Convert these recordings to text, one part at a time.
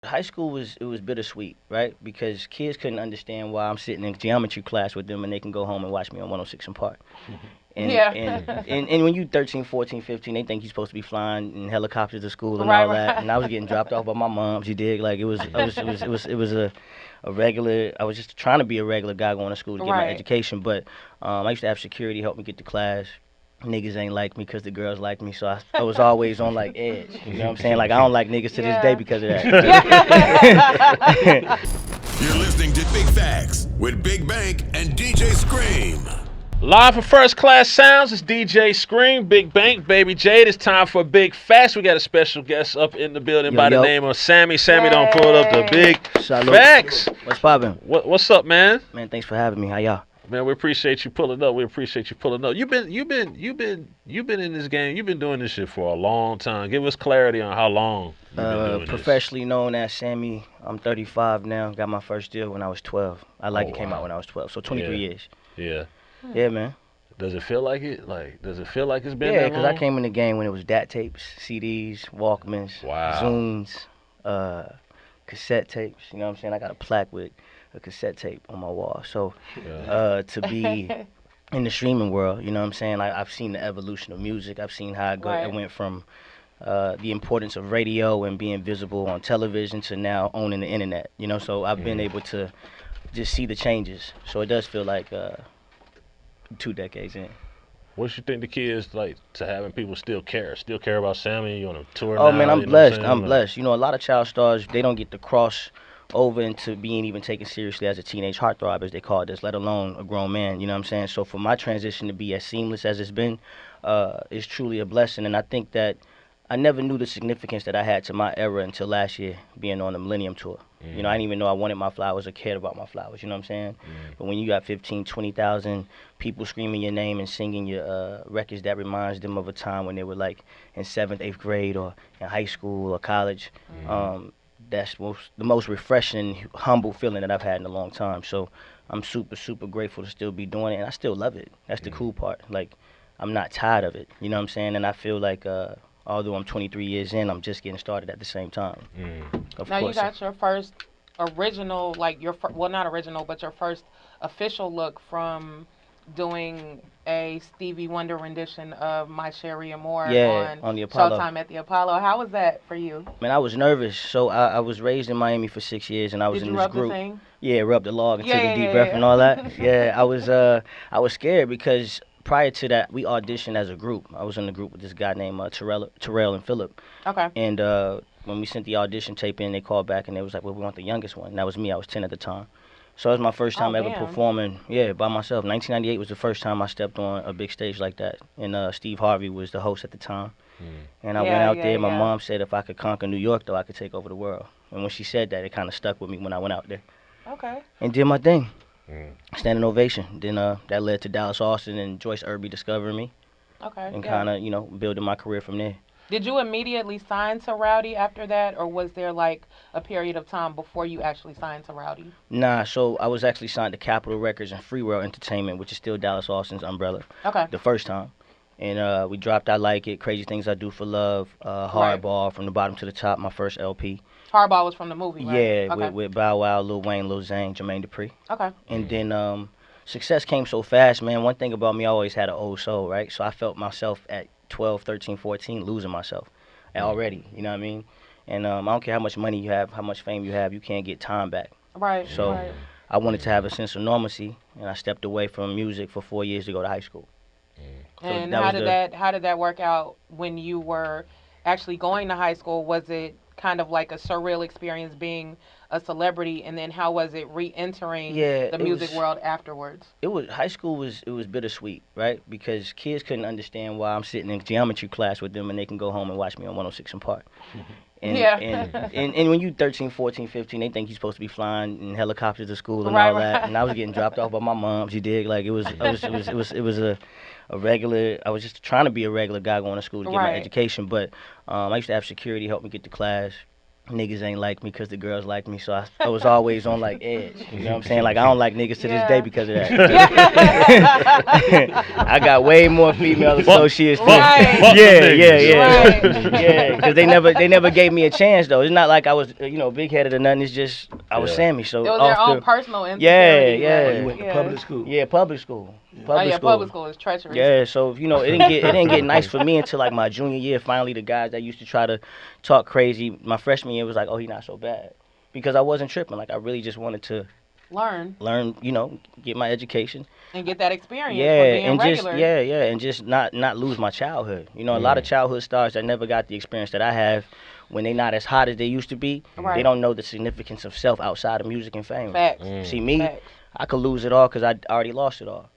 High school was bittersweet, right? Because kids couldn't understand why I'm sitting in geometry class with them and they can go home and watch me on 106 in Park. And, Yeah. and when you 13, 14, 15, they think you're supposed to be flying in helicopters to school and Right, all that. right. And I was getting dropped off by my moms. You dig? Like it was a regular. I was just trying to be a regular guy going to school to get my Right. education. But I used to have security help me get to class. Niggas ain't like me because the girls like me, so I was always on like edge. You know what I'm saying? Like I don't like niggas to this day Yeah. because of that. Yeah. You're listening to Big Facts with Big Bank and DJ Scream. Live for First Class Sounds, it's DJ Scream, Big Bank, Baby Jade. It's time for Big Facts. We got a special guest up in the building by the name of Sammie. Sammie don't pull up the Big Salute. Facts. What's poppin'? What's up, man? Man, thanks for having me. How y'all? Man, we appreciate you pulling up. You've been in this game. You've been doing this shit for a long time. Give us clarity on how long you've been doing Professionally known as Sammie. I'm 35 now. Got my first deal when I was 12. It came out when I was 12. So 23 years. this. Yeah. Yeah, man. Does it feel like it? Does it feel like it's been Yeah, that because long? I came in the game when it was DAT tapes, CDs, Walkmans, Wow. Zunes, cassette tapes. You know what I'm saying? I got a plaque with a cassette tape on my wall. So to be in the streaming world, you know what I'm saying? I've seen the evolution of music. I've seen how it went from the importance of radio and being visible on television to now owning the internet. You know, so I've been able to just see the changes. So it does feel like 2 decades in. What you think the key is like to having people still care about Sammie? You on a tour now? Oh man, I'm you know what blessed. saying? I'm blessed. You know, a lot of child stars, they don't get to cross over into being even taken seriously as a teenage heartthrob, as they call this, let alone a grown man. You know what I'm saying? So for my transition to be as seamless as it's been, is truly a blessing. And I think that I never knew the significance that I had to my era until last year, being on the Millennium Tour. You know, I didn't even know I wanted my flowers or cared about my flowers. You know what I'm saying? But when you got 15, 20,000 people screaming your name and singing your records, that reminds them of a time when they were like in 7th, 8th grade or in high school or college. That's the most refreshing, humble feeling that I've had in a long time. So I'm super, super grateful to still be doing it, and I still love it. That's the cool part. Like, I'm not tired of it. You know what I'm saying? And I feel like, although I'm 23 years in, I'm just getting started at the same time. Of Now course. you got your first original, well, not original, but your first official look from doing a Stevie Wonder rendition of My Sherry Amore on the Apollo. Showtime at the Apollo. How was that for you? Man, I was nervous. So I was raised in Miami for 6 years, and I was Did in you this rub group. the thing? Yeah, rubbed the log and Yeah, took yeah, a deep yeah, breath yeah. and all that. Yeah, I was scared because prior to that, we auditioned as a group. I was in the group with this guy named Terrell and Phillip. Okay. And when we sent the audition tape in, they called back and they was like, well, we want the youngest one. And that was me. I was 10 at the time. So it was my first time ever damn. performing, by myself. 1998 was the first time I stepped on a big stage like that. And Steve Harvey was the host at the time. And I went out there. My mom said if I could conquer New York, though, I could take over the world. And when she said that, it kind of stuck with me when I went out there. Okay. And did my thing. Standing ovation. Then that led to Dallas Austin and Joyce Irby discovering me. Okay. And yeah. kind of, building my career from there. Did you immediately sign to Rowdy after that, or was there like a period of time before you actually signed to Rowdy? Nah, so I was actually signed to Capitol Records and Free World Entertainment, which is still Dallas Austin's umbrella. Okay. The first time. And we dropped I Like It, Crazy Things I Do for Love, Hardball, From the Bottom to the Top, my first LP. Hardball was from the movie, right? Yeah, Okay. with Bow Wow, Lil Wayne, Lil Zane, Jermaine Dupri. Okay. And then success came so fast, man. One thing about me, I always had an old soul, right? So I felt myself at 12, 13, 14 losing myself already, you know what I mean? And I don't care how much money you have, how much fame you have, you can't get time back. Right. So right. I wanted to have a sense of normalcy, and I stepped away from music for 4 years to go to high school. So And that was how did that work out when you were actually going to high school? Was it kind of like a surreal experience being a celebrity, and then how was it re-entering the music world afterwards? High school was bittersweet, right? Because kids couldn't understand why I'm sitting in geometry class with them and they can go home and watch me on 106 in Park. And, Yeah. and when you 13, 14, 15, they think you're supposed to be flying in helicopters to school and Right, all that. right. And I was getting dropped off by my moms. You dig? Like it was a regular. I was just trying to be a regular guy going to school to get my Right. education. But I used to have security help me get to class. niggas ain't like me because the girls like me, so I was always on like edge. You know what I'm saying? Like I don't like niggas to this day because of that. I got way more female associates. Right. Yeah. Because they never gave me a chance though. It's not like I was big headed or nothing. It's just I was Sammie. So it was their own personal insecurity. Yeah. You went to public school. Yeah, public school. Public school is treacherous. Yeah, so it didn't get nice for me until like my junior year. Finally, the guys that used to try to talk crazy my freshman year was like, oh, he not so bad, because I wasn't tripping. Like I really just wanted to learn, get my education and get that experience. Yeah, for being regular. and just not lose my childhood. A lot of childhood stars that never got the experience that I have. When they not as hot as they used to be, they don't know the significance of self outside of music and fame. Facts. See me, I could lose it all because I already lost it all.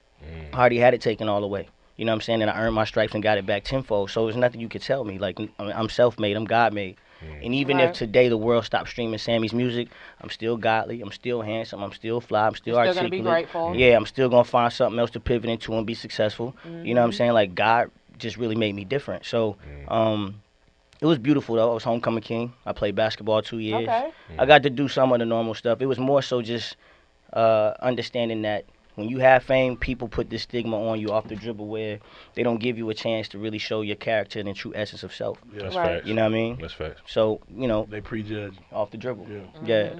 I already had it taken all away. You know what I'm saying? And I earned my stripes and got it back tenfold. So there's nothing you could tell me. Like, I'm self-made. I'm God-made. And even if today the world stopped streaming Sammie's music, I'm still godly. I'm still handsome. I'm still fly. I'm still articulate. Still gonna be grateful. Yeah, I'm still going to find something else to pivot into and be successful. You know what I'm saying? Like, God just really made me different. So, it was beautiful, though. I was homecoming king. I played basketball 2 years. Okay. I got to do some of the normal stuff. It was more so just understanding that when you have fame, people put this stigma on you off the dribble where they don't give you a chance to really show your character and the true essence of self. Yeah, that's facts. You know what I mean? That's facts. So, they prejudge off the dribble. Yeah.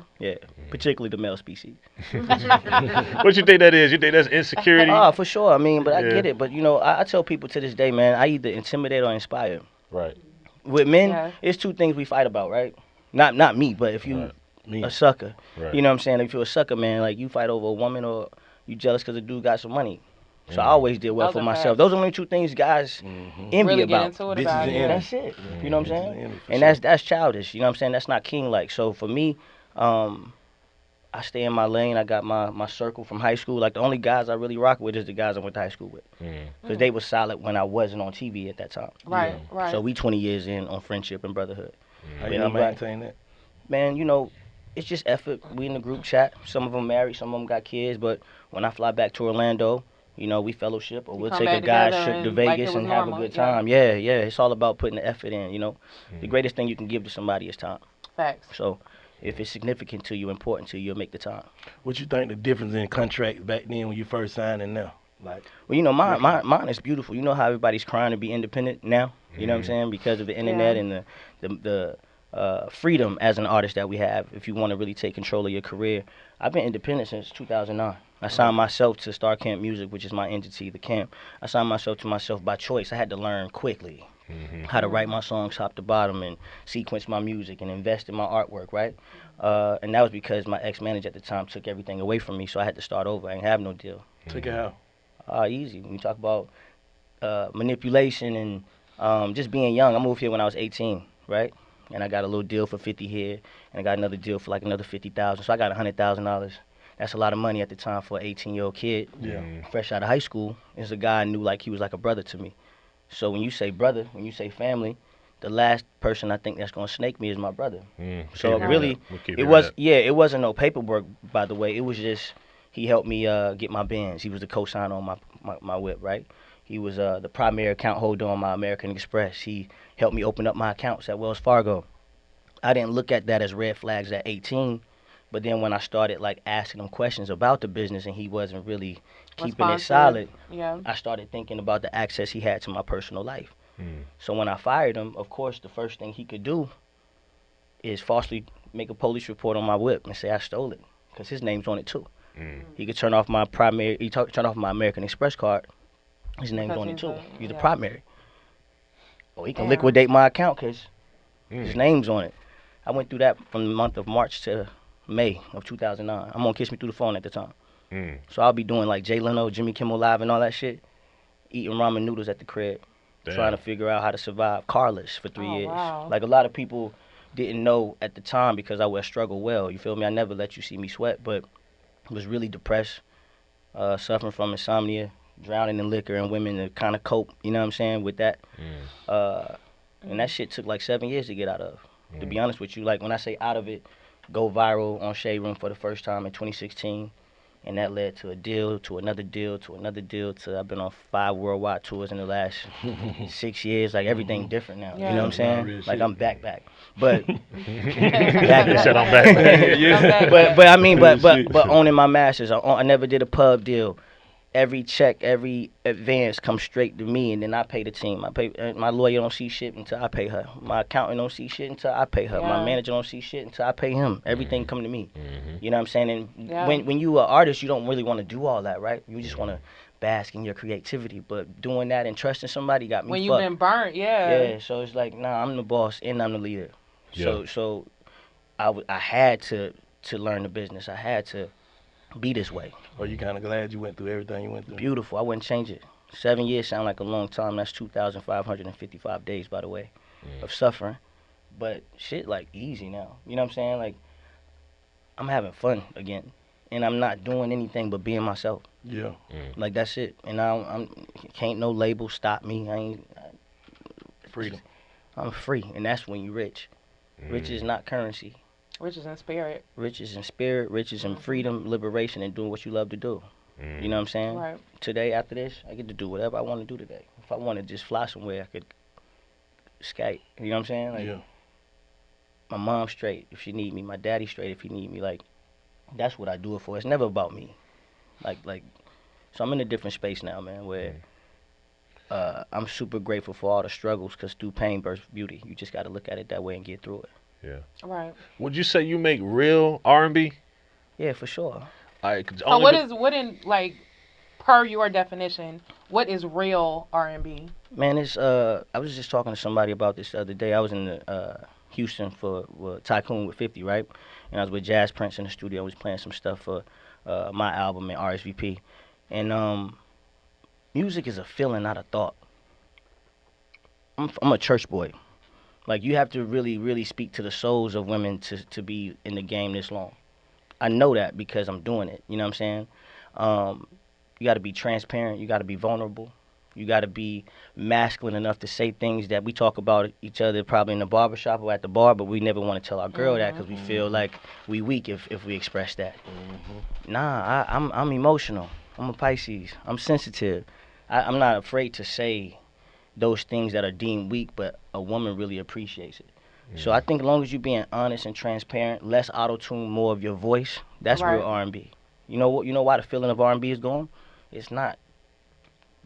Particularly the male species. What you think that is? You think that's insecurity? For sure. I mean, but I get it. But, I tell people to this day, man, I either intimidate or inspire. Right. With men, it's two things we fight about, right? Not me, but if you a sucker. Right. You know what I'm saying? If you're a sucker, man, like you fight over a woman or you jealous because the dude got some money. So I always did well for myself. Those are the only two things guys envy really about. Get into it about That's it. You know what I'm saying? And that's childish. You know what I'm saying? That's not king-like. So for me, I stay in my lane. I got my circle from high school. Like the only guys I really rock with is the guys I went to high school with. Because they were solid when I wasn't on TV at that time. Right. So we 20 years in on friendship and brotherhood. How y'all maintain that? Man, it's just effort. We in the group chat. Some of them married, some of them got kids. But when I fly back to Orlando, we fellowship, or we'll take a guy's trip to Vegas and have a good time. Yeah. It's all about putting the effort in. The greatest thing you can give to somebody is time. Facts. So if it's significant to you, important to you, you'll make the time. What you think the difference in contracts back then when you first signed and now? Well, mine is beautiful. You know how everybody's crying to be independent now? You know what I'm saying? Because of the internet and the freedom as an artist that we have, if you want to really take control of your career. I've been independent since 2009. I signed myself to Star Camp Music, which is my entity, the camp. I signed myself to myself by choice. I had to learn quickly how to write my songs top to bottom and sequence my music and invest in my artwork, right? And that was because my ex-manager at the time took everything away from me, so I had to start over. I didn't have no deal. Took it how? Easy. When you talk about manipulation and just being young, I moved here when I was 18, right? And I got a little deal for 50 here, and I got another deal for like another 50,000. So I got $100,000. That's a lot of money at the time for an 18-year-old kid, fresh out of high school. There's a guy I knew like he was like a brother to me. So when you say brother, when you say family, the last person I think that's gonna snake me is my brother. So really, it wasn't no paperwork, by the way. It was just he helped me get my Benz. He was the co-signer on my whip, right? He was the primary account holder on my American Express. He helped me open up my accounts at Wells Fargo. I didn't look at that as red flags at 18, but then when I started like asking him questions about the business and he wasn't really keeping it solid, I started thinking about the access he had to my personal life. So when I fired him, of course, the first thing he could do is falsely make a police report on my whip and say I stole it, because his name's on it too. He could turn off my turn off my American Express card. His name's on it too. He's the primary. Or he can liquidate my account because his name's on it. I went through that from the month of March to May of 2009. I'm on Kiss Me Through the Phone at the time. So I'll be doing like Jay Leno, Jimmy Kimmel Live and all that shit, eating ramen noodles at the crib, trying to figure out how to survive carless for 3 years. Wow. Like a lot of people didn't know at the time because I would struggle well. You feel me? I never let you see me sweat, but I was really depressed, suffering from insomnia, drowning in liquor and women to kind of cope, you know what I'm saying, with that. And that shit took like 7 years to get out of. To be honest with you, like when I say out of it, go viral on Shade Room for the first time in 2016, And that led to a deal, to another deal, to another deal, to I've been on 5 worldwide tours in the last 6 years. Like, everything different now. Yeah. You know what I'm saying? Real Like, shit. I'm back. But He said I'm back. but I mean, Real but shit. owning my masters, I never did a pub deal. Every check, every advance comes straight to me, and then I pay the team. My lawyer don't see shit until I pay her. My accountant don't see shit until I pay her. Yeah. My manager don't see shit until I pay him. Everything come to me. You know what I'm saying? And Yeah. when you an artist, you don't really want to do all that, right? You just want to bask in your creativity. But doing that and trusting somebody got me When fucked. you've been burnt, Yeah, so it's like, nah, I'm the boss and I'm the leader. Yeah. So I had to learn the business. I had to be this way. Are you kind of glad you went through everything you went through? Beautiful. I wouldn't change it. 7 years sound like a long time. That's 2,555 days, by the way, of suffering. But shit, like, easy now. You know what I'm saying? Like, I'm having fun again. And I'm not doing anything but being myself. Yeah. Like, that's it. And I'm can't no label stop me. Freedom. I'm free. And that's when you rich. Rich is not currency. Riches in spirit. Riches in spirit, riches in freedom, liberation, and doing what you love to do. You know what I'm saying? Right. Today, after this, I get to do whatever I want to do today. If I want to just fly somewhere, I could skate. You know what I'm saying? Like, Yeah. my mom's straight if she need me. My daddy's straight if he need me. Like, that's what I do it for. It's never about me. Like, so I'm in a different space now, man, where I'm super grateful for all the struggles, because through pain births beauty. You just got to look at it that way and get through it. Yeah. Right. Would you say you make real R&B? Yeah, for sure. So what in like, per your definition, what is real R&B? Man, it's I was just talking to somebody about this the other day. I was in Houston for Tycoon with 50, right? And I was with Jazz Prince in the studio. I was playing some stuff for my album and RSVP. And music is a feeling, not a thought. I'm a church boy. Like, you have to really, really speak to the souls of women to be in the game this long. I know that because I'm doing it. You know what I'm saying? You got to be transparent. You got to be vulnerable. You got to be masculine enough to say things that we talk about each other probably in the barbershop or at the bar, but we never want to tell our girl that because we feel like we weak if we express that. Nah, I'm emotional. I'm a Pisces. I'm sensitive. I'm not afraid to say those things that are deemed weak, but a woman really appreciates it. So I think as long as you're being honest and transparent, less auto-tune, more of your voice, that's Right. real R&B. You know what? You know why the feeling of R&B is gone? It's not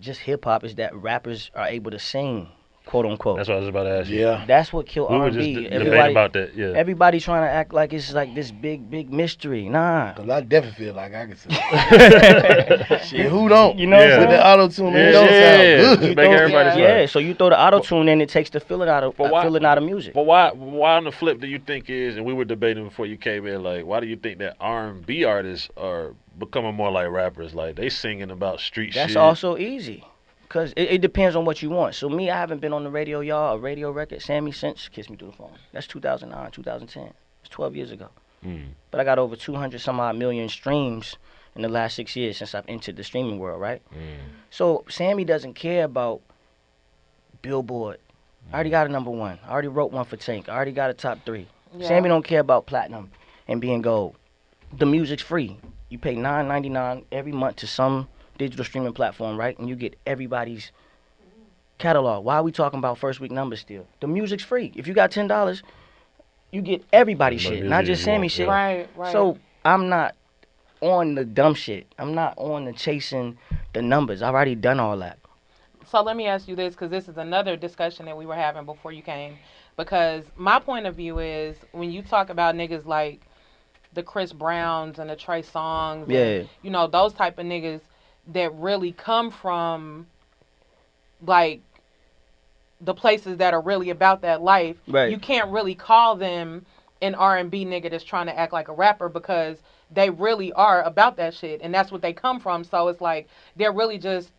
just hip-hop. It's that rappers are able to sing, quote unquote. That's what I was about to ask you. Yeah. That's what killed We were R&B. just debating about that. Yeah. Everybody trying to act like it's like this big mystery. Nah. Cause I definitely feel like I can sing. Shit, who don't? You know, Yeah. With the auto tune, Yeah, it don't yeah. sound good. Make everybody Yeah. Yeah, so you throw the auto-tune in, it takes the feeling out of music. But why on the flip do you think is, and we were debating before you came in, like, why do you think that R&B artists are becoming more like rappers? Like, they singing about street That's shit. also easy. Because it depends on what you want. So me, I haven't been on the radio, y'all, a radio record, Sammie, since Kiss Me Through the Phone. That's 2009, 2010. It's 12 years ago. But I got over 200 some odd million streams in the last 6 years since I've entered the streaming world, right? So Sammie doesn't care about Billboard. I already got a #1. I already wrote one for Tank. I already got a top 3. Yeah. Sammie don't care about platinum and being gold. The music's free. You pay $9.99 every month to some digital streaming platform, right? And you get everybody's catalog. Why are we talking about first week numbers still? The music's free. If you got $10, you get everybody's shit, not just Sammie shit. Right. So I'm not on the dumb shit. I'm not on the chasing the numbers. I've already done all that. So let me ask you this, because this is another discussion that we were having before you came. Because my point of view is, when you talk about niggas like the Chris Browns and the Trey Songz, Yeah. and, you know, those type of niggas that really come from, like, the places that are really about that life, Right. you can't really call them an R&B nigga that's trying to act like a rapper, because they really are about that shit, and that's what they come from. So it's like they're really just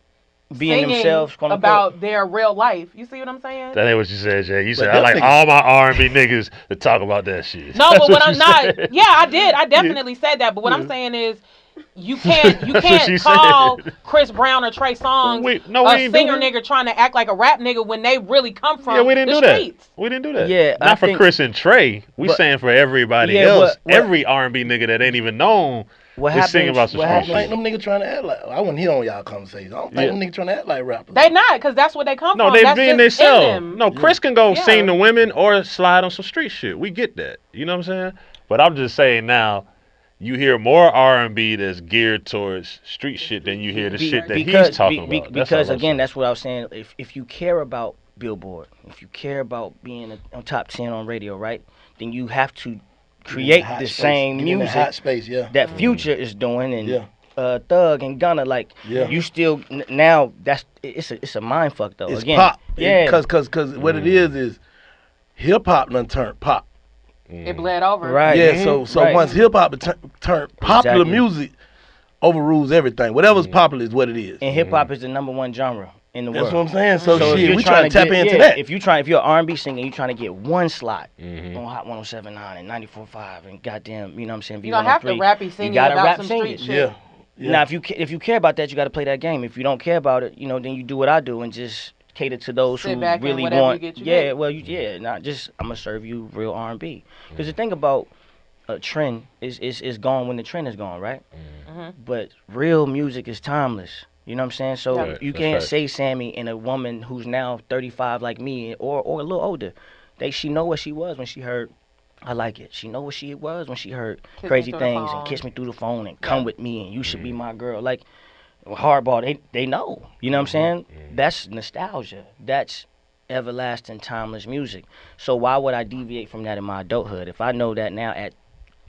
Being singing themselves, quote unquote. about their real life. You see what I'm saying? That ain't what you said, Jay. You said, them I like niggas- all my R&B niggas to talk about that shit. No, That's but what I'm you not. said. Yeah, I did. I definitely said that. But what I'm saying is, You can't call Chris Brown or Trey Songz a singer nigga trying to act like a rap nigga when they really come from we didn't the do streets. That. We didn't do that. Yeah, not for Chris and Trey. We saying for everybody else. Every R&B nigga that ain't even known is singing about some street shit. I don't think them niggas trying to act like. I wouldn't hear on y'all conversations. I don't think them niggas trying to act like rappers. They not, because that's what they come from. No, they being themselves. No, Chris can go Yeah. sing to women or slide on some street shit. We get that. You know what I'm saying? But I'm just saying now, you hear more R&B that's geared towards street shit than you hear the shit that he's talking about. Because again, that's what I was saying. If you care about Billboard, if you care about being on top 10 on radio, right, then you have to create the same music that Future is doing and Thug and Gunna. Like you still now it's a mind fuck though. It's again, pop. Yeah, because what it is hip hop done turned pop. It bled over. Right. Yeah, so once hip hop turned popular music overrules everything. Whatever's popular is what it is. And hip hop is the #1 genre in the world. That's what I'm saying. So shit, we trying to tap into that. If you're an R&B singer, you're trying to get one slot on Hot 107.9 and 94.5 and goddamn, you know what I'm saying? You don't have to rappy singing about some street shit. Yeah. Now, if you care about that, you got to play that game. If you don't care about it, then you do what I do and just cater to those who really want. Not just I'm gonna serve you real R&B. Because the thing about a trend is gone when the trend is gone, right? But real music is timeless. You know what I'm saying? So you can't say Sammie and a woman who's now 35 like me or a little older. She know what she was when she heard I Like It. She know what she was when she heard Crazy Things and Kiss Me Through the Phone and Come With Me and You Should Be My Girl. Like Hardball, they know. You know what I'm saying? That's nostalgia. That's everlasting, timeless music. So why would I deviate from that in my adulthood? If I know that now at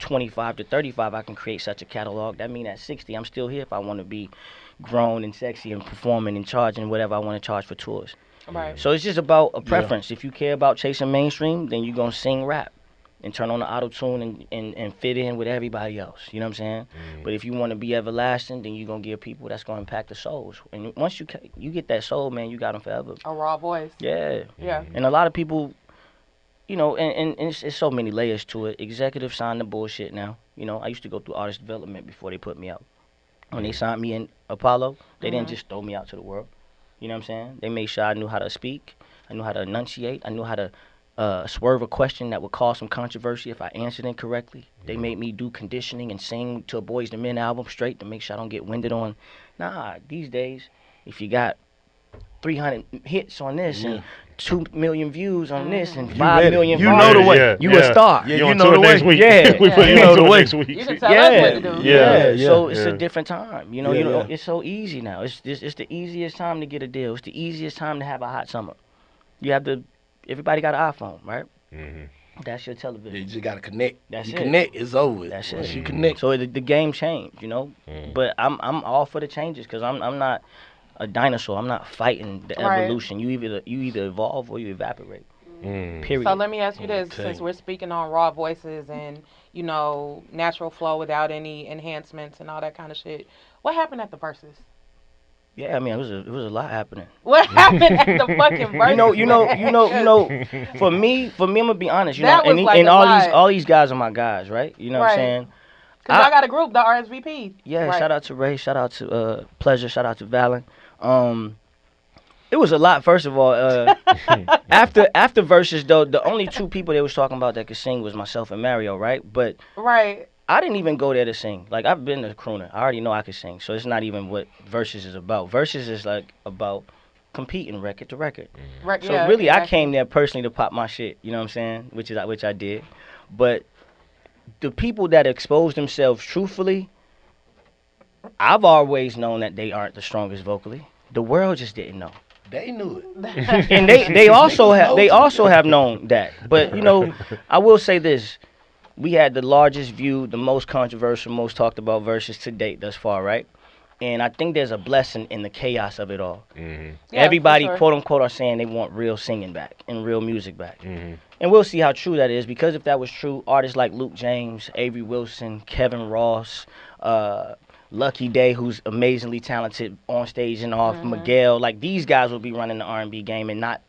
25 to 35 I can create such a catalog, that means at 60 I'm still here if I want to be grown and sexy and performing and charging whatever I want to charge for tours. Right. So it's just about a preference. If you care about chasing mainstream, then you're going to sing rap and turn on the auto-tune and fit in with everybody else. You know what I'm saying? But if you want to be everlasting, then you're going to give people that's going to impact the souls. And once you get that soul, man, you got them forever. A raw voice. Yeah. Yeah. And a lot of people, and it's so many layers to it. Executives sign the bullshit now. I used to go through artist development before they put me out. When they signed me in Apollo, they didn't just throw me out to the world. You know what I'm saying? They made sure I knew how to speak. I knew how to enunciate. I knew how to swerve a question that would cause some controversy if I answered incorrectly. They made me do conditioning and sing to a Boys to Men album straight to make sure I don't get winded on. Nah, these days, if you got 300 hits on this and 2 million views on this and 5 million you know the way. You a star. Yeah, you know the way. Next week. Yeah. We put you on the next week. You can tell us what to do. Yeah. So it's a different time. It's so easy now. It's the easiest time to get a deal. It's the easiest time to have a hot summer. Everybody got an iPhone, right? That's your television. You just gotta connect. That's you it. Connect, it's over. That's Once it. you connect. So the game changed, But I'm all for the changes because I'm not a dinosaur. I'm not fighting the evolution. You either evolve or you evaporate. Period. So let me ask you this, since we're speaking on raw voices and natural flow without any enhancements and all that kind of shit. What happened at the Verzuz? Yeah, I mean, it was a lot happening. What happened at the fucking Verzuz? For me, I'm gonna be honest. And all these guys are my guys, right? You know what I'm saying? Because I got a group, the RSVP. Yeah, shout out to Ray, shout out to Pleasure, shout out to Valen. It was a lot. First of all, after Verzuz though, the only two people they was talking about that could sing was myself and Mario, right? But I didn't even go there to sing. Like, I've been a crooner. I already know I could sing. So it's not even what Verzuz is about. Verzuz is like about competing record to record. So really, I came there personally to pop my shit. You know what I'm saying? Which I did. But the people that expose themselves truthfully, I've always known that they aren't the strongest vocally. The world just didn't know. They knew it. And they also have known that. But I will say this. We had the largest view, the most controversial, most talked about Verzuz to date thus far, right? And I think there's a blessing in the chaos of it all. Yeah, everybody, quote unquote, are saying they want real singing back and real music back. And we'll see how true that is, because if that was true, artists like Luke James, Avery Wilson, Kevin Ross, Lucky Day, who's amazingly talented on stage and off, Miguel, like these guys will be running the R&B game and not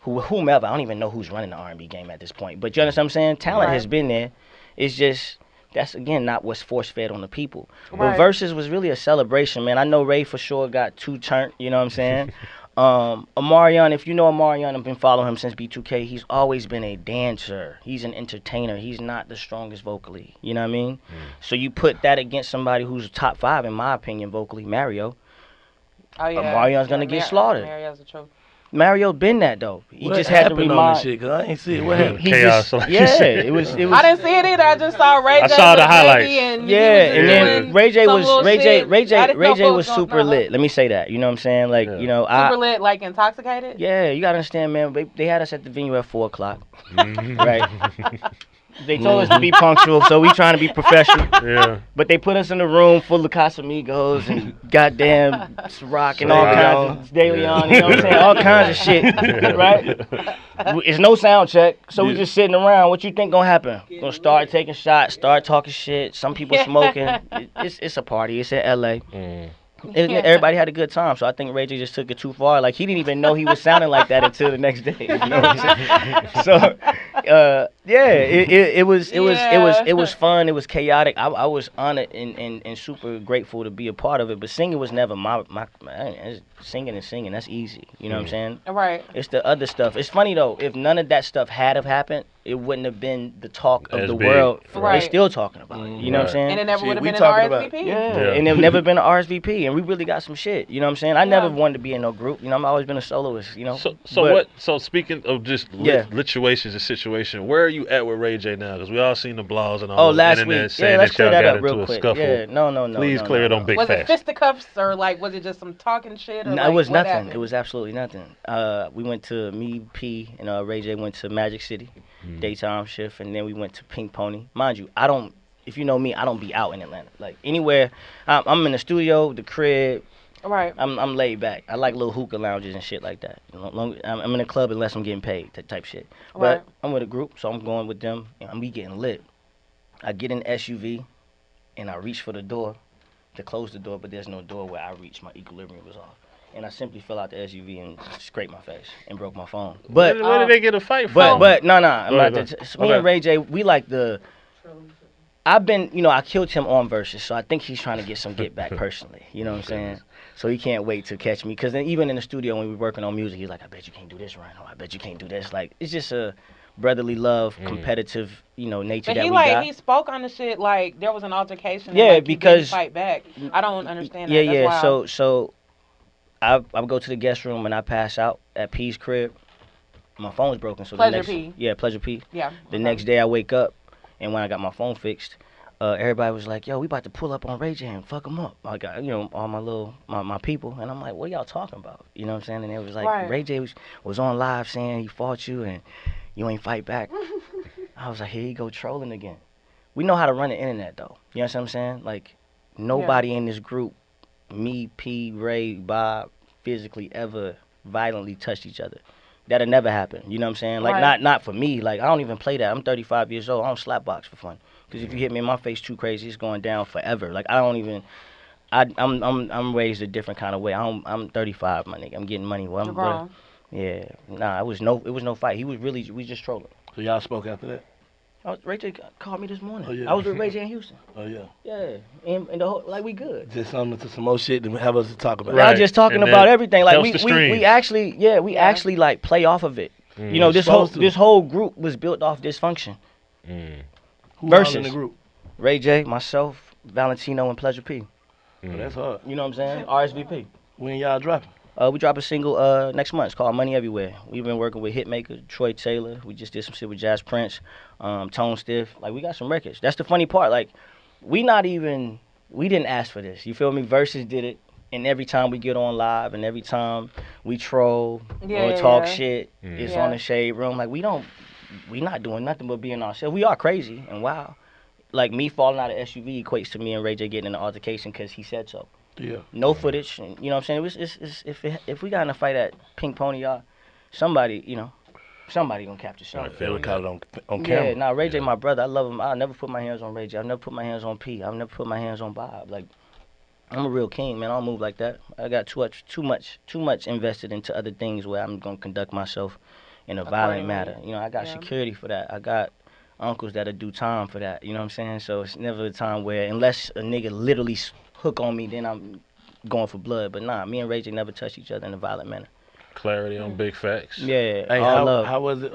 whomever. I don't even know who's running the R&B game at this point. But you understand what I'm saying? Talent has been there. It's just that's again not what's force fed on the people. Right. But Verzuz was really a celebration, man. I know Ray for sure got too turned, you know what I'm saying? Omarion, if you know Omarion, I've been following him since B2K. He's always been a dancer. He's an entertainer. He's not the strongest vocally, you know what I mean? So you put that against somebody who's top 5, in my opinion, vocally, Mario. Oh yeah. Marion's gonna get slaughtered. Mario's a truth. Mario been that though. He What just had to happened on remind. this shit? Cause I ain't see it. What happened? He Chaos, just, like you yeah, said. it was. I didn't see it either. I just saw Ray J. I saw the with highlights. Baby and Yeah, and then Ray J was Ray J was super going on. lit. Let me say that. You know what I'm saying? Like, Yeah. you know, Super lit, like intoxicated. Yeah, you gotta understand, man. They had us at the venue at 4:00, right? They told us to be punctual, so we trying to be professional. Yeah. But they put us in a room full of Casamigos and goddamn Rock and all kinds of De Leon, you know what I'm saying? All kinds of shit, right? It's no sound check, so we just sitting around. What you think gonna happen? Gonna start taking shots, start talking shit. Some people smoking. It's a party. It's in L.A. Everybody had a good time, so I think Ray J just took it too far. Like, he didn't even know he was sounding like that until the next day. You know what I'm saying? So, yeah, it was fun. It was chaotic. I was honored and super grateful to be a part of it. But singing was never my singing and singing. That's easy. You know what I'm saying? Right. It's the other stuff. It's funny though. If none of that stuff had have happened, it wouldn't have been the talk of As the big. world. Right. They still talking about it. You know what I'm saying? And it never Shit, would have we been an talking about- RSVP. Yeah, and there's never been an RSVP, and we really got some shit. You know what I'm saying? I never Yeah. wanted to be in no group. You know, I've always been a soloist. You know. So speaking of just situations and situation, where are you at with Ray J now? Because we all seen the blogs and all Oh, over the last internet week. saying Yeah, let's that clear y'all that got up into real a quick. scuffle. Yeah, no. Please no, clear it no, on no. Big Was it Facts. fisticuffs or like was it just some talking shit? Or No, like, it was what nothing. happened? It was absolutely nothing. We went to me, P, and Ray J went to Magic City, daytime shift, and then we went to Pink Pony. Mind you, if you know me, I don't be out in Atlanta. Like, anywhere, I'm in the studio, the crib. Right. I'm laid back. I like little hookah lounges and shit like that. I'm in a club unless I'm getting paid, that type shit. Right. But I'm with a group, so I'm going with them, and we getting lit. I get in the SUV, and I reach for the door to close the door, but there's no door where I reach. My equilibrium was off. And I simply fell out the SUV and scraped my face and broke my phone. But Where did they get a fight from? But no, I'm Go not. ahead, So me and Ray J, we like the. I killed him on Verzuz, so I think he's trying to get some get back personally. You know what I'm saying? So he can't wait to catch me. Because then even in the studio when we were working on music, he's like, I bet you can't do this right now. I bet you can't do this. Like, it's just a brotherly love, competitive, nature But that he we got. he spoke on the shit like there was an altercation. Yeah, and, like, he because- didn't fight back. I don't understand Yeah, that. That's yeah. wild. So I go to the guest room and I pass out at P's crib. My phone's broken. So Pleasure the next, P. Yeah, Pleasure P. Yeah. The next day I wake up, and when I got my phone fixed, everybody was like, "Yo, we about to pull up on Ray J and fuck him up." I got, all my people, and I'm like, "What y'all talking about?" You know what I'm saying? And it was like, Right. Ray J was on live saying he fought you and you ain't fight back. I was like, here you go trolling again. We know how to run the internet though. You know what I'm saying? Like, nobody in this group, me, P, Ray, Bob, physically ever violently touched each other. That'll never happen. You know what I'm saying? Like, Right. not for me. Like, I don't even play that. I'm 35 years old. I don't slap box for fun. Because if you hit me in my face too crazy, it's going down forever. Like, I don't even. I'm raised a different kind of way. I'm 35, my nigga. I'm getting money. Well, You're grown. yeah. Nah, it was no fight. We just trolling. So y'all spoke after that? Ray J called me this morning. Oh, yeah. I was with Ray J in Houston. Oh yeah. Yeah, and the whole, like, we good. Just something to some more shit to have us to talk about. Right. Y'all just talking And about that everything. Like, helps we the streams. actually like play off of it. You know, this Supposed to. whole group was built off dysfunction. Who Versus. all in the group? Ray J, myself, Valentino, and Pleasure P. Oh, that's hard. You know what I'm saying? RSVP. When y'all dropping? We drop a single next month. It's called Money Everywhere. We've been working with Hitmaker, Troy Taylor. We just did some shit with Jazz Prince, Tone Stiff. Like, we got some records. That's the funny part. Like, we didn't ask for this. You feel me? Verzuz did it. And every time we get on live and every time we troll or talk shit, it's on the Shade Room. Like, we not doing nothing but being ourselves. We are crazy and wild. Like, me falling out of SUV equates to me and Ray J getting in an altercation because he said so. Yeah. No footage, and, you know what I'm saying? If we got in a fight at Pink Pony, y'all, somebody gonna capture something. They recorded on Yeah, camera. nah, Ray J, my brother, I love him. I'll never put my hands on Ray J. I'll never put my hands on P. I'll never put my hands on Bob. Like, I'm a real king, man. I don't move like that. I got too much invested into other things where I'm gonna conduct myself in a violent manner. You know, I got security for that. I uncles that'll do time for that. You know what I'm saying? So it's never a time where, unless a nigga literally hook on me, then I'm going for blood. But nah, me and Ray J never touch each other in a violent manner. Clarity on big facts. Yeah. Hey, all love. how was it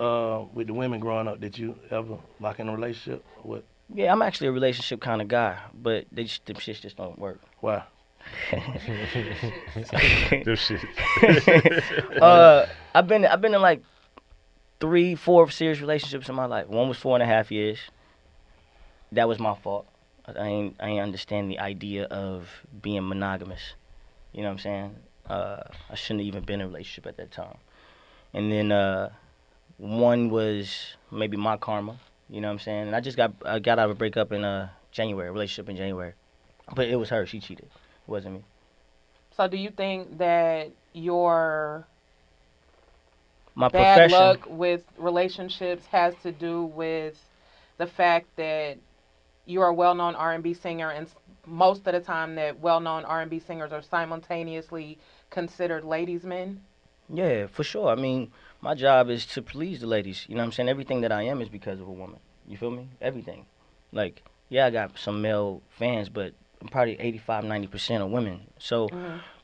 with the women growing up? Did you ever lock in a relationship? What? Yeah, I'm actually a relationship kind of guy, but them shits just don't work. Why? Them shit. I've been in like 3-4 serious relationships in my life. One was 4.5 years. That was my fault. I ain't understand the idea of being monogamous. You know what I'm saying? I shouldn't have even been in a relationship at that time. And then one was maybe my karma. You know what I'm saying? And I got out of a breakup in January, a relationship in January. But it was her. She cheated. It wasn't me. So do you think that your My bad profession, luck with relationships has to do with the fact that you're a well-known R&B singer, and most of the time that well-known R&B singers are simultaneously considered ladies' men? Yeah, for sure. I mean, my job is to please the ladies. You know what I'm saying? Everything that I am is because of a woman. You feel me? Everything. Like, yeah, I got some male fans, but I'm probably 85-90% of women. So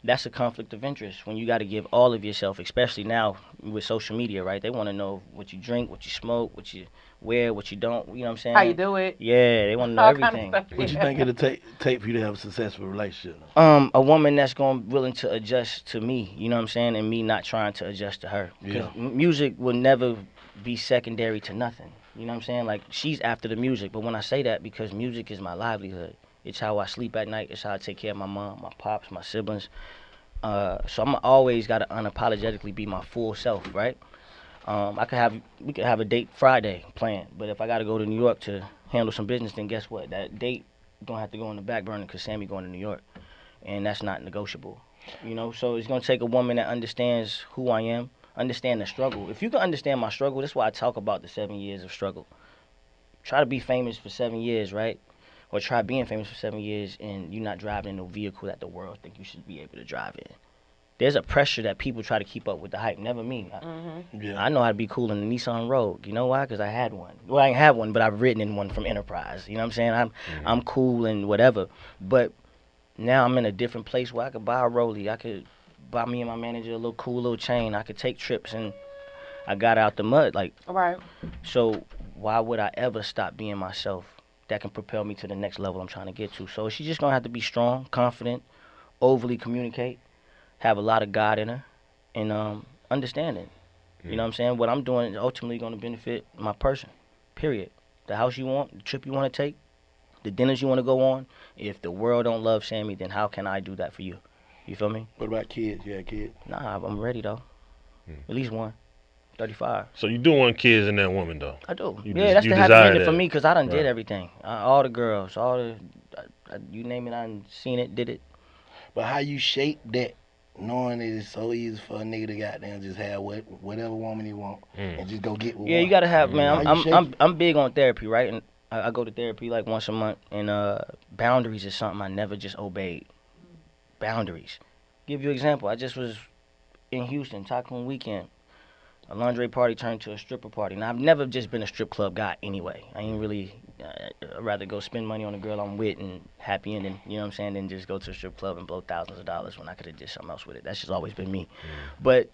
that's a conflict of interest when you got to give all of yourself, especially now with social media, right? They want to know what you drink, what you smoke, what you wear, what you don't. You know what I'm saying? How you do it? Yeah, they want to know All kind of everything. stuff, What you think it'll take for you to have a successful relationship? A woman that's willing to adjust to me, you know what I'm saying, and me not trying to adjust to her. Because music will never be secondary to nothing. You know what I'm saying? Like, she's after the music, but when I say that, because music is my livelihood. It's how I sleep at night. It's how I take care of my mom, my pops, my siblings. So I'm always got to unapologetically be my full self, right? We could have a date Friday planned, but if I got to go to New York to handle some business, then guess what? That date gonna have to go on the back burner because Sammie going to New York, and that's not negotiable. You know, so it's gonna take a woman that understands who I am, understand the struggle. If you can understand my struggle, that's why I talk about the 7 years of struggle. Try to be famous for 7 years, right? Or try being famous for 7 years and you're not driving in no vehicle that the world think you should be able to drive in. There's a pressure that people try to keep up with the hype. Never me. I know how to be cool in the Nissan Rogue. You know why? Because I had one. Well, I ain't have one, but I've ridden in one from Enterprise. You know what I'm saying? I'm cool and whatever. But now I'm in a different place where I could buy a Rollie. I could buy me and my manager a little cool little chain. I could take trips, and I got out the mud. Like, Right. So why would I ever stop being myself? That can propel me to the next level I'm trying to get to. So she's just gonna have to be strong, confident, overly communicate, have a lot of God in her, and understanding. You know what I'm saying? What I'm doing is ultimately gonna benefit my person. Period. The house you want, the trip you want to take, the dinners you want to go on. If the world don't love Sammie, then how can I do that for you? You feel me? What about kids? You had kids? Nah, I'm ready though. At least one. 35. So you do want kids in that woman, though? I do. You That's you the happy desire ending that. for me because I done Right. did everything. All the girls, you name it, I done seen it, did it. But how you shape that, knowing it is so easy for a nigga to goddamn just have whatever woman he want and just go get with Yeah, one. you gotta have, man. How you shape I'm big on therapy, right? And I go to therapy like once a month, and boundaries is something I never just obeyed. Boundaries. Give you an example. I just was in Houston, Tycoon Weekend. A lingerie party turned to a stripper party. Now, I've never just been a strip club guy anyway. I ain't really, I'd rather go spend money on a girl I'm with and happy ending, you know what I'm saying, than just go to a strip club and blow thousands of dollars when I could have did something else with it. That's just always been me. But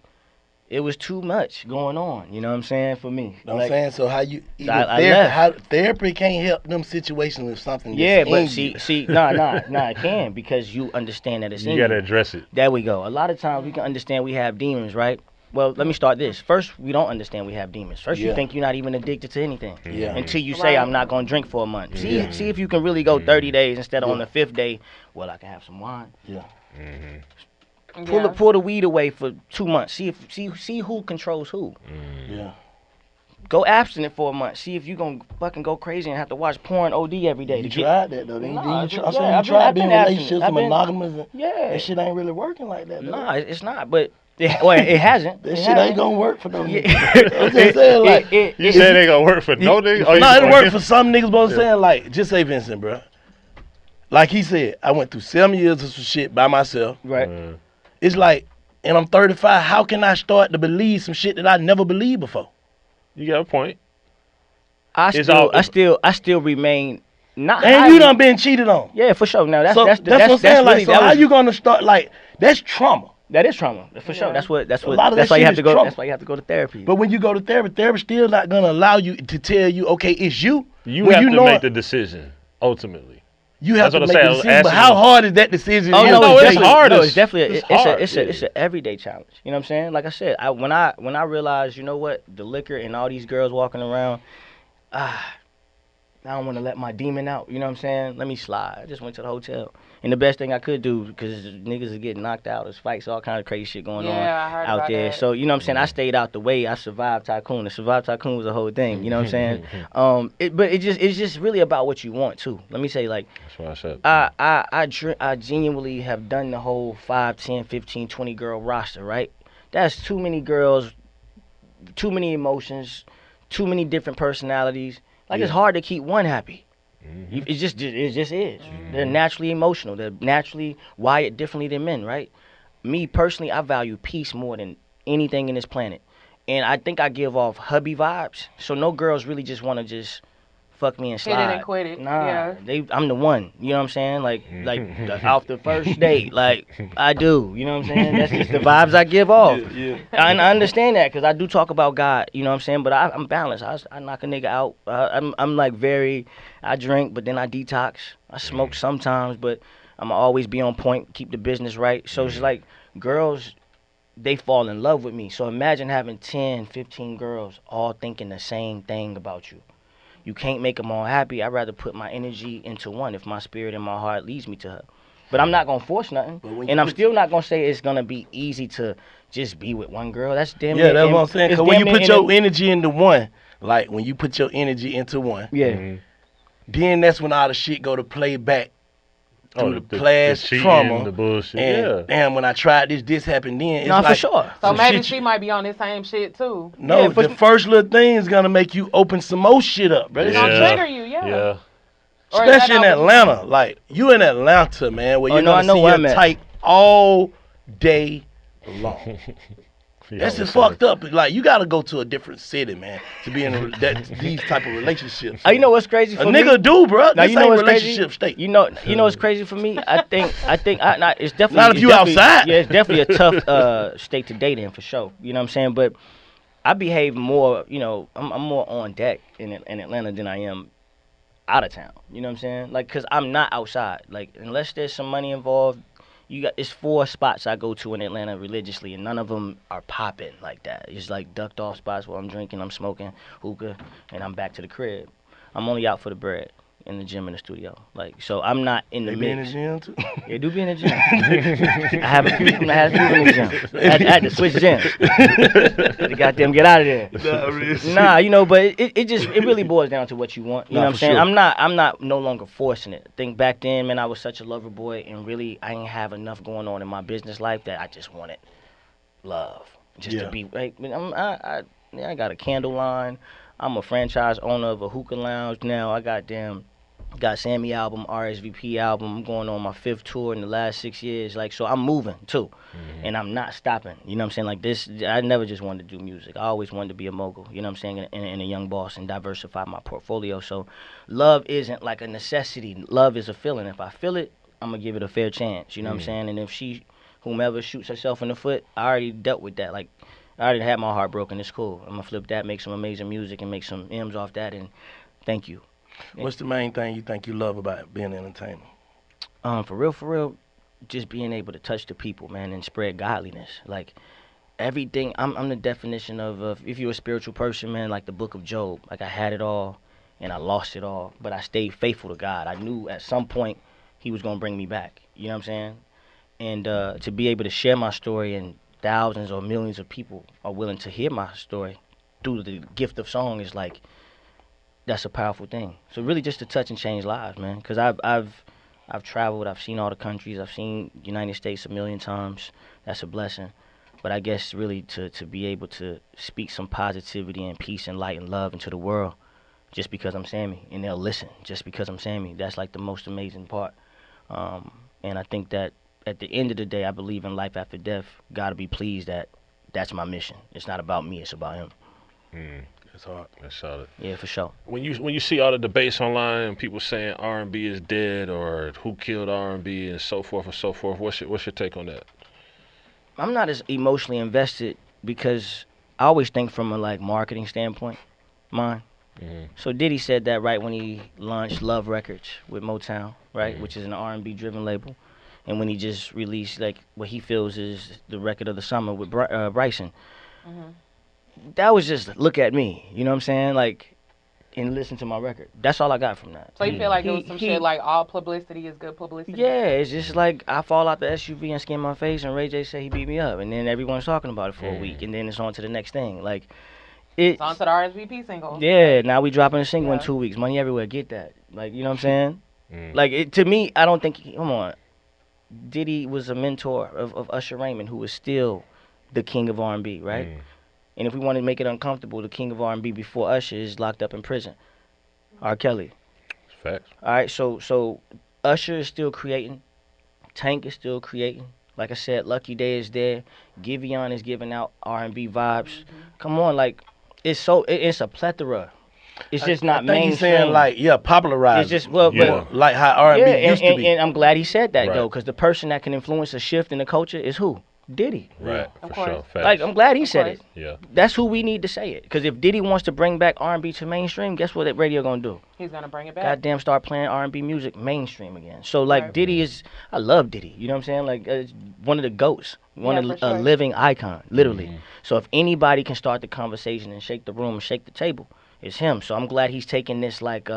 it was too much going on, you know what I'm saying, for me. You know what Like, I'm saying? So how you, I left. therapy can't help them situations with something that's Yeah, but in you. see, nah, it can because you understand that it's in You you. gotta address it. There we go. A lot of times we can understand we have demons, right? Well, let me start this. First, we don't understand we have demons. First, you think you're not even addicted to anything. Yeah. Until you say, Right. I'm not going to drink for a month. See if you can really go 30 days instead of on the 5th day, well, I can have some wine. Yeah. Pull the weed away for 2 months. See who controls who. Yeah. Go abstinent for a month. See if you going to fucking go crazy and have to watch porn OD every day. You to get- tried that though. Nah, I'm saying yeah, you tried I've being been in abstinent. relationships I've and been- monogamous. And Yeah. that shit ain't really working like that. Though. Nah, it's not. But, it hasn't. That It shit hasn't. ain't gonna work for them. Yeah. I'm just saying, like, You said it ain't gonna work for no nigga? Oh, no, you it just worked for some niggas, but I'm saying, like, just say Vincent, bro. Like he said, I went through 7 years of some shit by myself. Right. It's like, and I'm 35, how can I start to believe some shit that I never believed before? You got a point. I still remain not. And highly, you done been cheated on. Yeah, for sure. Now So that's what I'm saying. really, Like, so how you gonna start? Like, that's trauma. That is trauma for sure. Yeah. That's what. A lot of That's that why you shit have to is go. trauma. That's why you have to go to therapy. But when you go to therapy still not gonna allow you to tell you, okay, it's you. You When have you to know make it- the decision ultimately. You have That's to what make I'm a saying. decision. But Asking how you- hard is that decision? Oh you no, have to it's take? definitely hard. no, it's definitely It's hard, it's an everyday challenge. You know what I'm saying? Like I said, when I realized, you know what, the liquor and all these girls walking around, I don't want to let my demon out. You know what I'm saying? Let me slide. I just went to the hotel, and the best thing I could do because niggas is getting knocked out, there's fights, all kind of crazy shit going on Yeah, I heard out about there. that. So you know what I'm saying? I stayed out the way. I survived Tycoon. The survived Tycoon was a whole thing. You know what I'm saying? But it's just really about what you want too. Let me say, like, That's what I said. I genuinely have done the whole 5, 10, 15, 20 girl roster, right? That's too many girls, too many emotions, too many different personalities. Like, it's hard to keep one happy. It just is. They're naturally emotional. They're naturally wired differently than men, right? Me personally, I value peace more than anything in this planet. And I think I give off hubby vibes. So no girls really just want to just fuck me and Hit it slide. and quit it. Nah, Yeah. I'm the one. You know what I'm saying? Like off the first date, like I do. You know what I'm saying? That's just the vibes I give off. Yeah. I understand that because I do talk about God. You know what I'm saying? But I'm balanced. I knock a nigga out. I'm like I drink, but then I detox. I smoke sometimes, but I'm always be on point. Keep the business right. So it's like girls, they fall in love with me. So imagine having 10, 15 girls all thinking the same thing about you. You can't make them all happy. I'd rather put my energy into one if my spirit and my heart leads me to her. But I'm not going to force nothing. And I'm still not going to say it's going to be easy to just be with one girl. That's damn Yeah, near that's what I'm saying. it's Because when you damn put near your energy into one, like when you put your energy into one, Yeah. then that's when all the shit go to play back through the the past cheating, trauma. the bullshit. And Yeah. damn, when I tried this happened then. It's No, like, for sure. So some maybe shit she you- might be on this same shit too. No, Yeah, the first little thing is gonna make you open some more shit up, bro. It's This gonna is- trigger you, yeah. Yeah. Or is that Especially in not what you Atlanta. want? Like, you in Atlanta, man, where Oh, you're no, I gonna know see where your I'm at. type all day long. Yeah, That's I just would say. fucked up. Like, you gotta go to a different city, man, to be in these type of relationships. You know what's crazy A for me? nigga do, bro. Now This you know ain't what's relationship crazy. state. You know what's crazy for me. I think it's definitely Not if it's you definitely- outside. Yeah, it's definitely a tough state to date in for sure. You know what I'm saying? But I behave more. You know, I'm more on deck in Atlanta than I am out of town. You know what I'm saying? Like, cause I'm not outside. Like, unless there's some money involved. It's 4 spots I go to in Atlanta religiously, and none of them are popping like that. It's like ducked off spots where I'm drinking, I'm smoking hookah, and I'm back to the crib. I'm only out for the bread in the gym and the studio. Like, so I'm not in the They be in the mix. gym, too? Yeah, do be in the gym. I have a few in the gym. I had to switch gyms. Had to goddamn get out of there. Nah, you know, but it really boils down to what you want. You know what I'm for saying? sure. I'm not no longer forcing it. I think back then, man, I was such a lover boy, and really I ain't have enough going on in my business life that I just wanted love, just to Yeah. be. Right? I got a candle line. I'm a franchise owner of a hookah lounge now. I got Sammie album, RSVP album. I'm going on my 5th tour in the last 6 years. Like, so I'm moving too, and I'm not stopping. You know what I'm saying? Like this, I never just wanted to do music. I always wanted to be a mogul. You know what I'm saying? And a young boss and diversify my portfolio. So, love isn't like a necessity. Love is a feeling. If I feel it, I'm gonna give it a fair chance. You know what I'm saying? And if whomever shoots herself in the foot, I already dealt with that. Like, I already had my heart broken. It's cool. I'm gonna flip that, make some amazing music, and make some M's off that. And thank you. What's the main thing you think you love about being an entertainer? For real, just being able to touch the people, man, and spread godliness. Like, everything, I'm the definition of if you're a spiritual person, man, like the book of Job. Like, I had it all, and I lost it all, but I stayed faithful to God. I knew at some point he was going to bring me back. You know what I'm saying? And to be able to share my story, and thousands or millions of people are willing to hear my story through the gift of song, is like, that's a powerful thing. So really just to touch and change lives, man. Because I've traveled, I've seen all the countries, I've seen the United States a million times. That's a blessing. But I guess really to be able to speak some positivity and peace and light and love into the world just because I'm Sammie, and they'll listen just because I'm Sammie. That's like the most amazing part. And I think that at the end of the day, I believe in life after death. God to be pleased that that's my mission. It's not about me, it's about him. It's hard. That's solid. Yeah, for sure. When you see all the debates online and people saying R&B is dead or who killed R&B and so forth and so forth, what's your take on that? I'm not as emotionally invested because I always think from a like marketing standpoint, mine. Mm-hmm. So Diddy said that right when he launched Love Records with Motown, right, Mhm. which is an R&B driven label, and when he just released like what he feels is the record of the summer with Bryson. That was just look at me, you know what I'm saying? Like, and listen to my record. That's all I got from that. So you feel like it was He- some he- shit like all publicity is good publicity? Yeah, it's just like I fall out the SUV and skin my face, and Ray J say he beat me up, and then everyone's talking about it for a week, and then it's on to the next thing. Like, It's on to the RSVP single. yeah, now we dropping a single in Yeah. 2 weeks. Money everywhere, get that. Like, you know what I'm saying? Mm. Like, to me, I don't think, come on. Diddy was a mentor of Usher Raymond, who was still the king of R&B, right? Mm. And if we want to make it uncomfortable, the king of R&B before Usher is locked up in prison. R. Kelly. Facts. All right, so Usher is still creating. Tank is still creating. Like I said, Lucky Day is there. Giveon is giving out R&B vibes. Come on, like it's a plethora. It's just not I think he's mainstream. saying like, popularize. It's just well, Yeah. but like how R&B yeah, used to be. and I'm glad he said that Right. though, because the person that can influence a shift in the culture is who? Diddy. Right. Of For course. sure. Facts. Like I'm glad he said course. it. Yeah. That's who we need to say it. Because if Diddy wants to bring back R&B to mainstream, guess what that radio gonna do? He's gonna bring it back. Goddamn, start playing R&B music mainstream again. So like Right. Diddy is, I love Diddy. You know what I'm saying? Like it's one of the goats, one Yeah, of for a sure. living icon, literally. Mhm. So if anybody can start the conversation and shake the room and shake the table, it's him. So I'm glad he's taking this like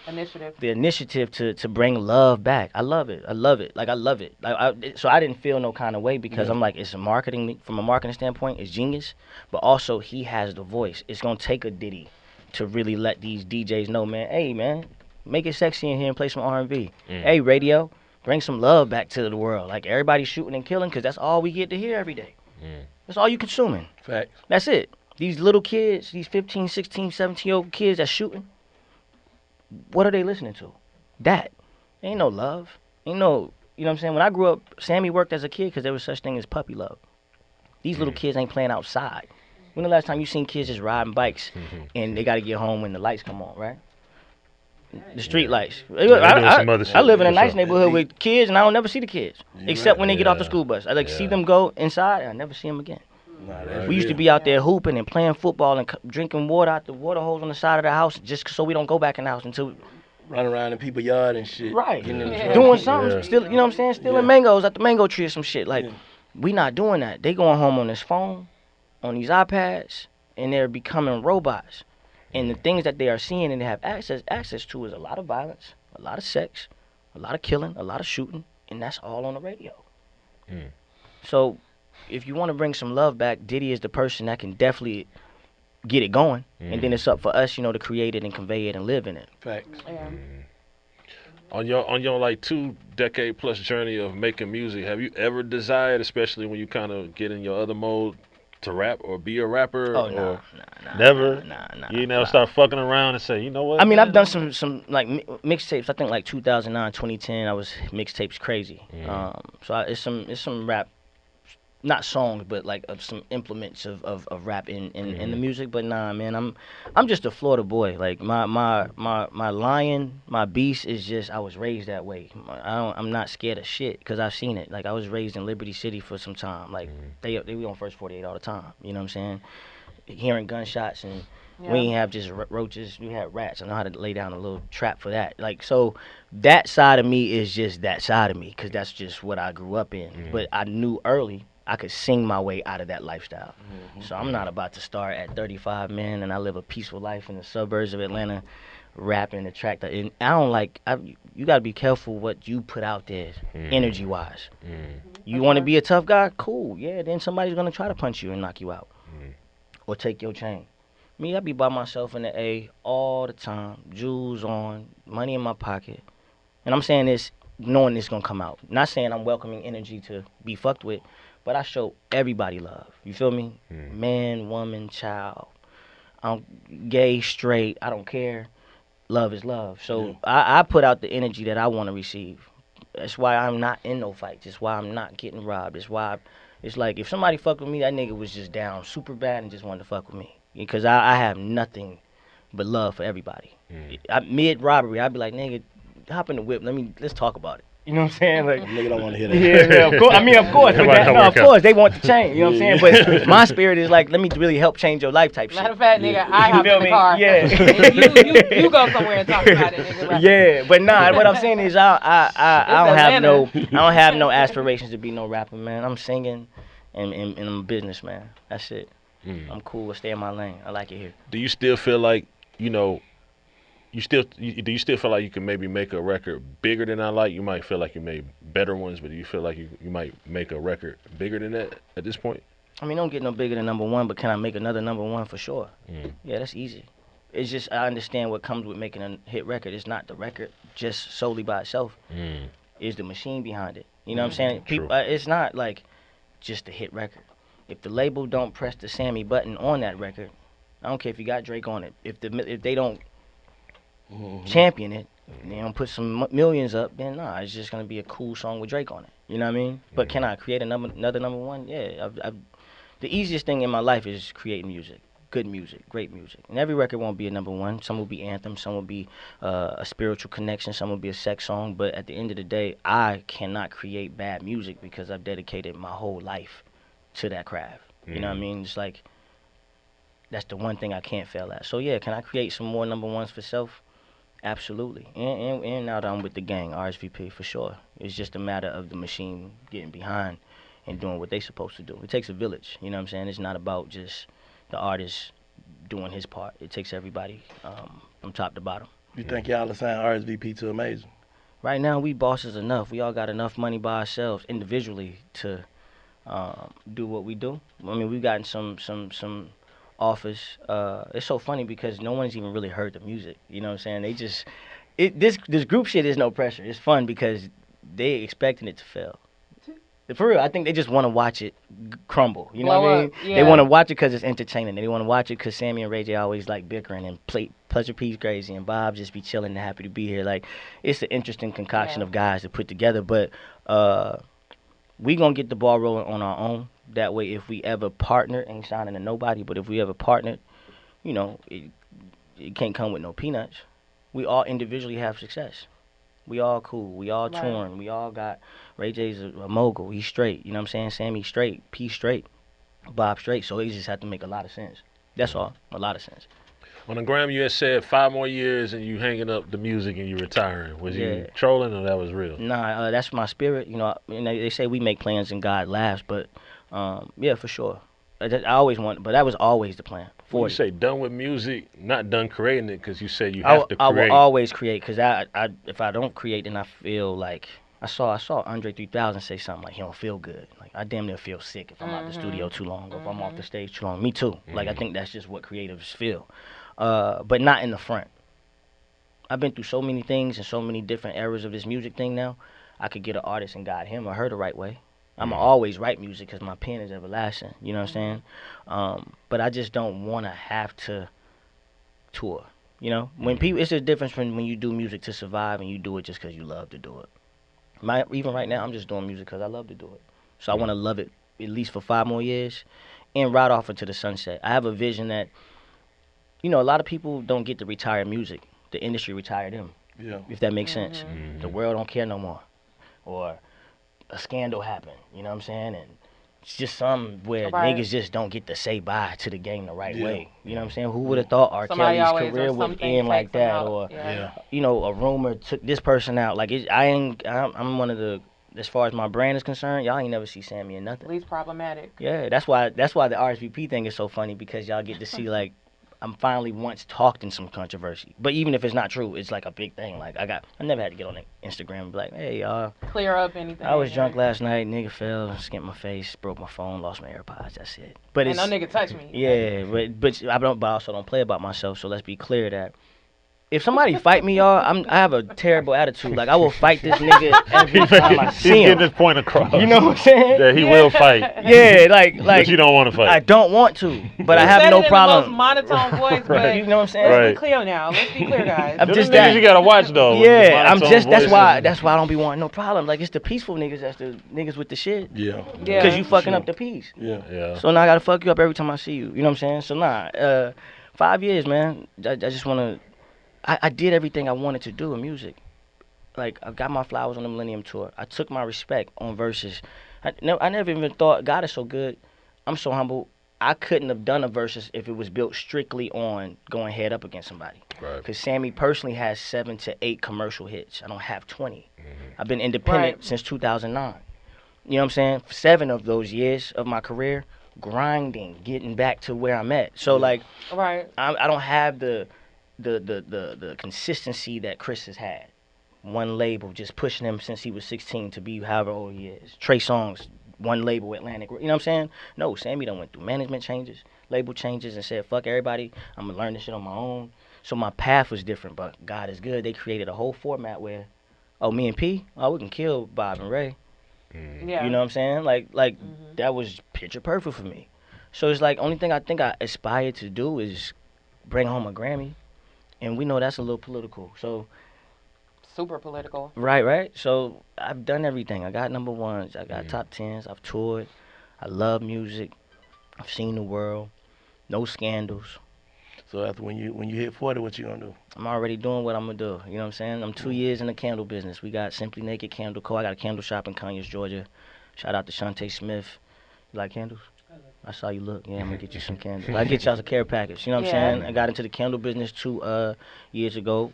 Initiative. the initiative to bring love back. I love it. I love it. Like I love it. So I didn't feel no kind of way because I'm like, it's a marketing from a marketing standpoint, it's genius. But also he has the voice. It's gonna take a Diddy to really let these DJs know, man. Hey, man, make it sexy in here and play some R&B. Hey, radio, bring some love back to the world. Like everybody's shooting and killing because that's all we get to hear every day. That's all you consuming. Facts. That's it. These little kids, these 15, 16, 17-year-old kids that's shooting, what are they listening to? That. Ain't no love. Ain't no, you know what I'm saying? When I grew up, Sammie worked as a kid because there was such thing as puppy love. These little kids ain't playing outside. When the last time you seen kids just riding bikes and they got to get home when the lights come on, right? The street lights. doing some other shit, I live in a for nice sure. neighborhood with kids, and I don't never see the kids. Except when they get off the Yeah. school bus. I like see Yeah. them go inside, and I never see them again. Nah, that's We used to real. be out there hooping and playing football and drinking water out the water hose on the side of the house just so we don't go back in the house until Run around in people's yard and shit. right Getting in the Yeah. truck. doing something Yeah. still, you know what I'm saying, stealing Yeah. mangoes at the mango tree or some shit. Like Yeah. we not doing that. They going home on this phone, on these iPads, and they're becoming robots. And the things that they are seeing and they have access to is a lot of violence, a lot of sex, a lot of killing, a lot of shooting, and that's all on the radio. Mm. So if you want to bring some love back, Diddy is the person that can definitely get it going, and then it's up for us, you know, to create it and convey it and live in it. Facts. Yeah. On your like 2-decade plus journey of making music, have you ever desired, especially when you kind of get in your other mode, to rap or be a rapper? Oh, or nah. never? Nah. You ain't never start fucking around and say, you know what? I mean, man? I've done some like mixtapes. I think like 2009, 2010. I was mixtapes crazy. So it's some rap, not songs, but like of some implements of rap in the music. But nah, man, I'm just a Florida boy. Like my lion, my beast is just I was raised that way. I'm not scared of shit because I've seen it. Like I was raised in Liberty City for some time. Like they we on First 48 all the time. You know what I'm saying? Hearing gunshots and. Yeah. We ain't have just roaches. We had rats. I know how to lay down a little trap for that. Like, so that side of me is just that side of me because that's just what I grew up in. But I knew early I could sing my way out of that lifestyle. So I'm not about to start at 35, man, and I live a peaceful life in the suburbs of Atlanta, rapping, attract. And I don't like, you got to be careful what you put out there energy-wise. You want to be a tough guy? Cool. Yeah, then somebody's going to try to punch you and knock you out or take your chain. Me, I be by myself in the A all the time, jewels on, money in my pocket. And I'm saying this knowing this gonna come out. Not saying I'm welcoming energy to be fucked with, but I show everybody love. You feel me? Man, woman, child. I'm gay, straight, I don't care. Love is love. So I put out the energy that I want to receive. That's why I'm not in no fights. It's why I'm not getting robbed. It's why it's like if somebody fuck with me, that nigga was just down super bad and just wanted to fuck with me. because I have nothing but love for everybody. Mid robbery, I'd be like, nigga, hop in the whip. Let's talk about it. You know what I'm saying? Like, Nigga don't want to hear that. yeah, of course. I mean, of course. But of course, they want to change. You know what I'm saying? But my spirit is like, let me really help change your life type shit. Matter of fact, nigga, I hop in the car. Yeah. you go somewhere and talk about it, nigga. Right? Yeah, but nah. What I'm saying is, I don't have no aspirations to be no rapper, man. I'm singing, and I'm a businessman. That's it. I'm cool. I stay in my lane. I like it here. Do you still feel like, you know, do you still feel like you can maybe make a record bigger than I Like? You might feel like you made better ones, but do you feel like you might make a record bigger than that at this point? I mean, don't get no bigger than number one, but can I make another number one for sure? Yeah, that's easy. It's just I understand what comes with making a hit record. It's not the record just solely by itself. It's the machine behind it. You know what I'm saying? People, it's not like just a hit record. If the label don't press the Sammie button on that record, I don't care if you got Drake on it. If they don't champion it, they don't put some millions up, then nah, it's just gonna be a cool song with Drake on it. You know what I mean? But can I create another number one? Yeah. The easiest thing in my life is creating music, good music, great music. And every record won't be a number one. Some will be anthems, some will be a spiritual connection, some will be a sex song. But at the end of the day, I cannot create bad music because I've dedicated my whole life to that craft. You know what I mean? It's like that's the one thing I can't fail at. So yeah, can I create some more number ones for self? Absolutely. And now that I'm with the gang, RSVP for sure. It's just a matter of the machine getting behind and doing what they supposed to do. It takes a village, you know what I'm saying? It's not about just the artist doing his part. It takes everybody from top to bottom. You think y'all assign RSVP to Amazing? Right now, we bosses enough. We all got enough money by ourselves individually to do what we do. I mean, we've gotten some offers. It's so funny because no one's even really heard the music. You know what I'm saying? They just this group shit is no pressure. It's fun because they expecting it to fail. For real, I think they just want to watch it crumble. You know what I mean? Yeah. They want to watch it because it's entertaining. They want to watch it because Sammie and Ray J always like bickering and Pleasure P's crazy and Bob just be chilling and happy to be here. Like, it's an interesting concoction of guys to put together. But we gonna get the ball rolling on our own. That way, if we ever partner, ain't signing to nobody, but if we ever partner, you know, it can't come with no peanuts. We all individually have success. We all cool. We all touring. We all got Ray J's a mogul. He's straight. You know what I'm saying? Sammie straight. P straight. Bob straight. So he just have to make a lot of sense. That's all. A lot of sense. On the gram, you had said 5 more years and you hanging up the music and you retiring. Was you trolling or that was real? Nah, that's my spirit. You know, they say we make plans and God laughs, but yeah, for sure. I always want, but that was always the plan. You say done with music, not done creating it, because you said you have to create. I will always create, because if I don't create, then I feel like I saw Andre 3000 say something like he don't feel good. Like, I damn near feel sick if I'm out the studio too long, or if I'm off the stage too long. Me too. Like, I think that's just what creatives feel, but not in the front. I've been through so many things and so many different eras of this music thing now. I could get an artist and guide him or her the right way. I'm going to always write music because my pen is everlasting. You know what I'm saying? But I just don't want to have to tour. You know? When people, it's a difference from when you do music to survive and you do it just because you love to do it. Even right now, I'm just doing music because I love to do it. So I want to love it at least for 5 more years and ride off into the sunset. I have a vision that, you know, a lot of people don't get to retire music. The industry retired them. Yeah. If that makes sense. The world don't care no more. Or a scandal happened, you know what I'm saying? And it's just something where niggas just don't get to say bye to the game the right way. You know what I'm saying? Who would have thought R. Kelly's career would end like that? Or, you know, a rumor took this person out. Like, I'm one of the, as far as my brand is concerned, y'all ain't never see Sammie in nothing. Least problematic. Yeah, that's why the RSVP thing is so funny, because y'all get to see, like, I'm finally once talked in some controversy. But even if it's not true, it's like a big thing. Like, I never had to get on Instagram and be like, hey, y'all. Clear up anything. I was drunk last night, nigga fell, skinned my face, broke my phone, lost my AirPods, that's it. But no nigga touch me. Yeah, but I also don't play about myself, so let's be clear that if somebody fight me, y'all, I have a terrible attitude. Like I will fight this nigga every time I He's see getting him. his point across. You know what I'm saying? That he will fight. Yeah, like But you don't want to fight. I don't want to, but I You have said no it in problem. the most monotone voice, but You know what I'm saying? let's Right. be clear now. Let's be clear, guys. I'm Them just niggas that. you gotta watch though. Yeah, I'm just that's why I don't be wanting no problem. Like it's the peaceful niggas that's the niggas with the shit. Yeah. Yeah. Cause you fucking Sure. up the peace. Yeah. Yeah. So now I gotta fuck you up every time I see you. You know what I'm saying? So nah, 5 years, man. I just wanna. I did everything I wanted to do in music. Like I got my flowers on the Millennium Tour. I took my respect on Versus. I never even thought God is so good. I'm so humble. I couldn't have done a Versus if it was built strictly on going head up against somebody. Right. Because Sammie personally has 7 to 8 commercial hits. I don't have 20. I've been independent Right. since 2009. You know what I'm saying? 7 of those years of my career, grinding, getting back to where I'm at. So like, Right. I don't have the consistency that Chris has had. One label just pushing him since he was 16 to be however old he is. Trey Songz, one label, Atlantic. You know what I'm saying? No, Sammie done went through management changes, label changes, and said, fuck everybody. I'm going to learn this shit on my own. So my path was different, but God is good. They created a whole format where, oh, me and P, oh, we can kill Bob and Ray. Yeah. You know what I'm saying? Like that was picture perfect for me. So it's like, only thing I think I aspire to do is bring home a Grammy. And we know that's a little political. So, Super political. right. So I've done everything. I got number ones. I got top 10s. I've toured. I love music. I've seen the world. No scandals. So after when you hit 40, what you gonna do? I'm already doing what I'm going to do. You know what I'm saying? I'm 2 years in the candle business. We got Simply Naked Candle Co. I got a candle shop in Conyers, Georgia. Shout out to Shantae Smith. You like candles? I saw you look. Yeah, I'm going to get you some candles. I get y'all a care package. You know what Yeah. I'm saying? I got into the candle business 2 years ago.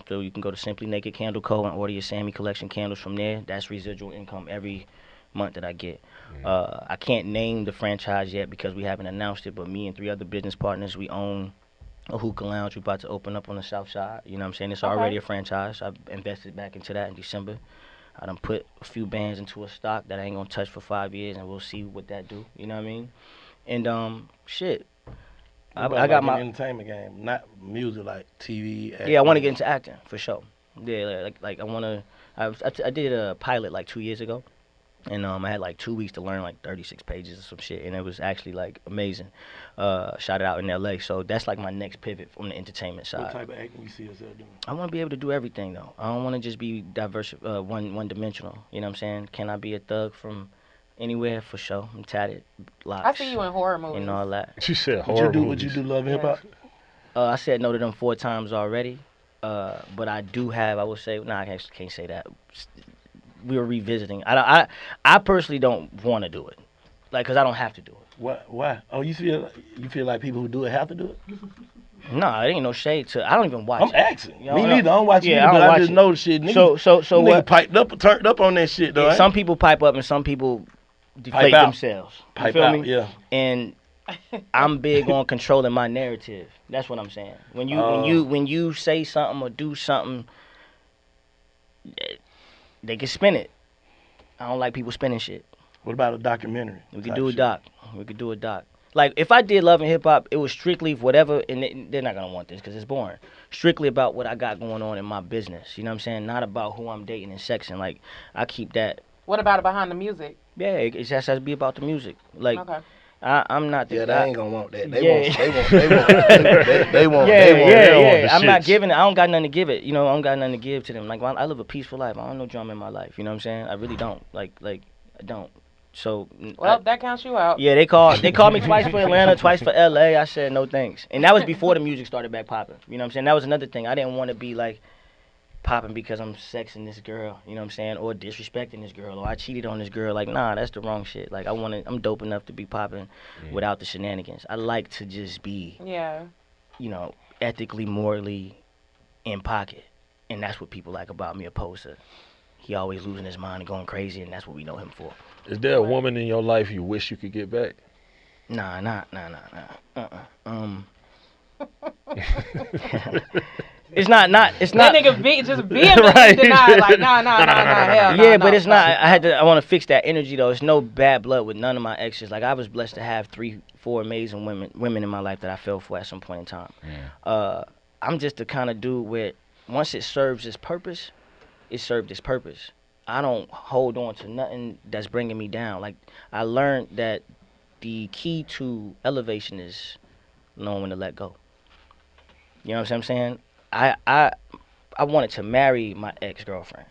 So you can go to Simply Naked Candle Co. and order your Sammie collection candles from there. That's residual income every month that I get. I can't name the franchise yet because we haven't announced it, but me and 3 other business partners, we own a hookah lounge we're about to open up on the south side. You know what I'm saying? It's already a franchise. I've invested back into that in December. I done put a few bands into a stock that I ain't gonna touch for 5 years, and we'll see what that do. You know what I mean? And shit, I got my entertainment game, not music like TV. Acting. yeah. I want to get into acting for sure. Yeah, like I wanna. I did a pilot like 2 years ago. And I had like 2 weeks to learn like 36 pages or some shit, and it was actually like amazing. Shot it out in LA, so that's like my next pivot from the entertainment side. What type of acting you see yourself doing? I want to be able to do everything though. I don't want to just be diverse, one dimensional. You know what I'm saying? Can I be a thug from anywhere? For sure. I'm tatted, locks, I see you in horror movies. and all that. She said Would horror you do? movies. Would you do Love and Hip Hop? I said no to them 4 times already, but I do have. I would say, nah, I can't say that. We were revisiting. I personally don't want to do it, like, cause I don't have to do it. What? Why? Oh, you feel like people who do it have to do it? No, it ain't no shade to. I don't even watch I'm it. asking. You know, Me neither. I don't watch yeah, it, I but don't I watch just it. know the shit. Niggas, So nigga what? piped up, turned up on that shit though. Yeah, ain't some people pipe up and some people deflate out. themselves. You Pipe feel out, me? yeah. And I'm big on controlling my narrative. That's what I'm saying. When you say something or do something, they can spin it. I don't like people spinning shit. What about a documentary? We could type do a shit? doc. We could do a doc. Like, if I did Love and Hip Hop, it was strictly whatever, and they're not going to want this because it's boring. Strictly about what I got going on in my business. You know what I'm saying? Not about who I'm dating and sexing. Like, I keep that. What about it behind the music? Yeah, it just has to be about the music. Like, Okay. I'm not the Yeah, guy. they ain't gonna want that. They Yeah. want. They want. Yeah, They want. yeah. I'm not shits. giving it. I don't got nothing to give it. You know, I don't got nothing to give to them. Like, I live a peaceful life. I don't know drama in my life. You know what I'm saying? I really don't. Like, I don't. So. Well, that counts you out. Yeah, they called me twice for Atlanta, twice for LA. I said no thanks. And that was before the music started back popping. You know what I'm saying? That was another thing. I didn't want to be like popping because I'm sexing this girl, you know what I'm saying? Or disrespecting this girl, or I cheated on this girl. Like, nah, that's the wrong shit. Like, I'm dope enough to be popping without the shenanigans. I like to just be, Yeah. you know, ethically, morally in pocket. And that's what people like about me, opposed to he always losing his mind and going crazy, and that's what we know him for. Is there a woman in your life you wish you could get back? Nah. It's not. It's That not. nigga just vehemently Right. denied, like, nah, hell no. Yeah, no. but it's not. I want to fix that energy though. It's no bad blood with none of my exes. Like, I was blessed to have 3-4 amazing women in my life that I fell for at some point in time. I'm just the kind of dude where once it serves its purpose, it served its purpose. I don't hold on to nothing that's bringing me down. Like, I learned that the key to elevation is knowing when to let go. You know what I'm saying? I wanted to marry my ex-girlfriend.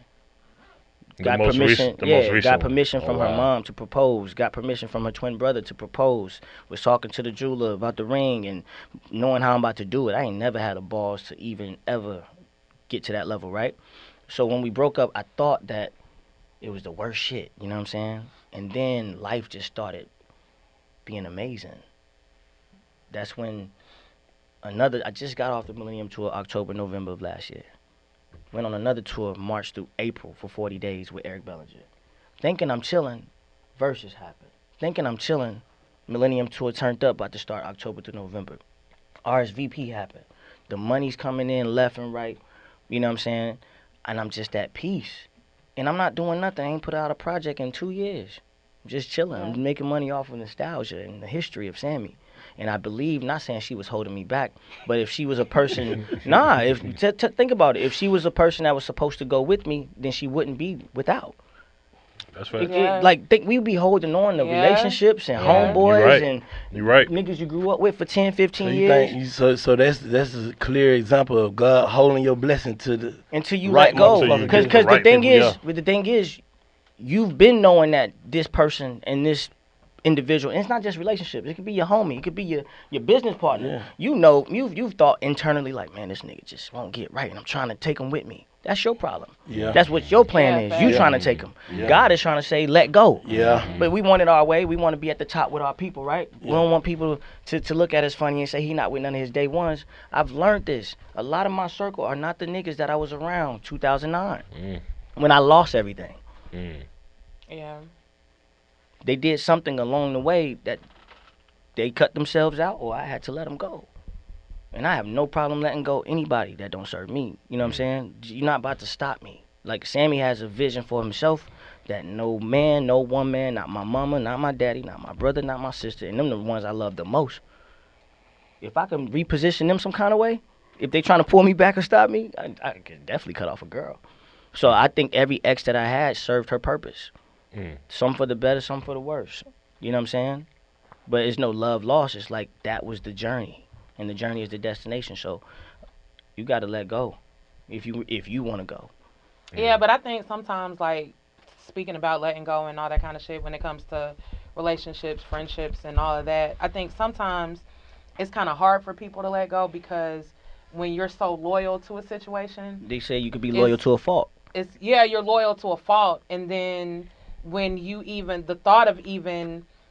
Got permission. Got permission from her mom to propose. Got permission from her twin brother to propose. Was talking to the jeweler about the ring and knowing how I'm about to do it. I ain't never had the balls to even ever get to that level, right? So when we broke up, I thought that it was the worst shit. You know what I'm saying? And then life just started being amazing. That's when I just got off the Millennium Tour October, November of last year. Went on another tour March through April for 40 days with Eric Bellinger. Thinking I'm chilling, Verzuz happened. Thinking I'm chilling, Millennium Tour turned up, about to start October to November. RSVP happened. The money's coming in left and right, you know what I'm saying? And I'm just at peace. And I'm not doing nothing. I ain't put out a project in 2 years. I'm just chilling. I'm making money off of nostalgia and the history of Sammie. And I believe, not saying she was holding me back, but if she was a person, think about it. If she was a person that was supposed to go with me, then she wouldn't be without. That's right. We'd be holding on to relationships and homeboys and niggas you grew up with for 10, 15 years. So that's a clear example of God holding your blessing until you let go. Because the thing is, you've been knowing that this person and this individual, and it's not just relationships. It could be your homie. It could be your business partner. Yeah. You know, you've thought internally like, man, this nigga just won't get right, and I'm trying to take him with me. That's your problem. Yeah. That's what your plan is. You trying to take him. Yeah. God is trying to say, let go. Yeah. But we want it our way. We want to be at the top with our people, right? Yeah. We don't want people to look at us funny and say he not with none of his day ones. I've learned this. A lot of my circle are not the niggas that I was around 2009 when I lost everything. Yeah. They did something along the way that they cut themselves out, or I had to let them go. And I have no problem letting go anybody that don't serve me. You know what I'm saying? You're not about to stop me. Like, Sammie has a vision for himself that no man, no woman, not my mama, not my daddy, not my brother, not my sister, and them the ones I love the most. If I can reposition them some kind of way, if they trying to pull me back or stop me, I could definitely cut off a girl. So I think every ex that I had served her purpose. Some for the better, some for the worse. You know what I'm saying? But it's no love lost. It's like that was the journey, and the journey is the destination. So you got to let go if you want to go. Yeah, but I think sometimes, like, speaking about letting go and all that kind of shit when it comes to relationships, friendships, and all of that, I think sometimes it's kind of hard for people to let go because when you're so loyal to a situation, they say you could be loyal to a fault. You're loyal to a fault, and then when you the thought of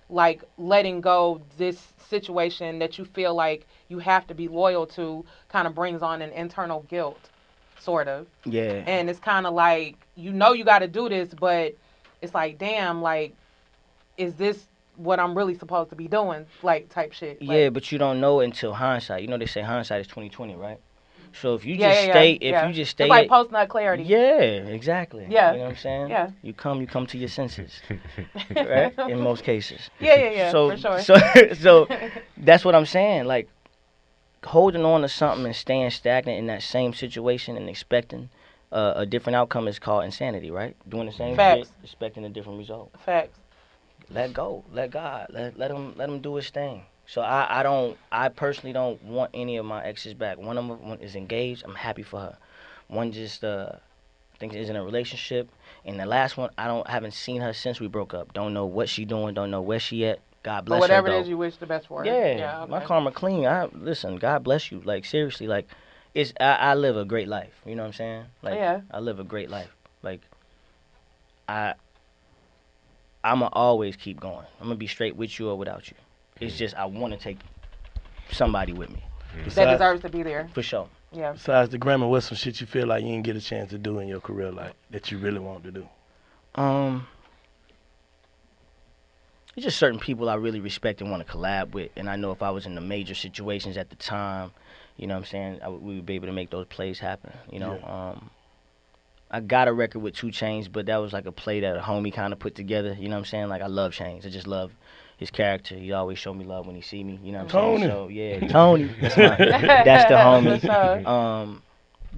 like letting go this situation that you feel like you have to be loyal to kind of brings on an internal guilt, sort of. Yeah. And it's kind of like, you got to do this, but it's like, damn, like, is this what I'm really supposed to be doing, like, type shit. Like, yeah, but you don't know until hindsight. You know they say hindsight is 20/20, right? So if you just stay, you just stay, it's like post-nut clarity. Yeah, exactly. Yeah, you know what I'm saying? Yeah, you come to your senses, right? In most cases. Yeah. So, for sure. So that's what I'm saying. Like, holding on to something and staying stagnant in that same situation and expecting a different outcome is called insanity, right? Doing the same shit, expecting a different result. Facts. Let go. Let God. Let him do his thing. So I personally don't want any of my exes back. One of them is engaged. I'm happy for her. One just I think is in a relationship, and the last one I haven't seen her since we broke up. Don't know what she doing. Don't know where she at. God bless her. But whatever it is, you wish the best for her. Yeah, okay. My karma clean. Listen. God bless you. Like, seriously. Like, I live a great life. You know what I'm saying? Like, I live a great life. Like, I'ma always keep going. I'm gonna be straight with you or without you. It's just I want to take somebody with me. That deserves to be there. For sure. Yeah. Besides the grammar, what's some shit you feel like you didn't get a chance to do in your career, like, that you really want to do? There's just certain people I really respect and want to collab with. And I know if I was in the major situations at the time, you know what I'm saying, we would be able to make those plays happen, you know. Yeah. I got a record with 2 Chainz, but that was like a play that a homie kind of put together, you know what I'm saying? Like, I love Chainz. I just love his character. He always show me love when he see me. You know what I'm Tony. saying? So yeah, Tony. That's the homie. For sure.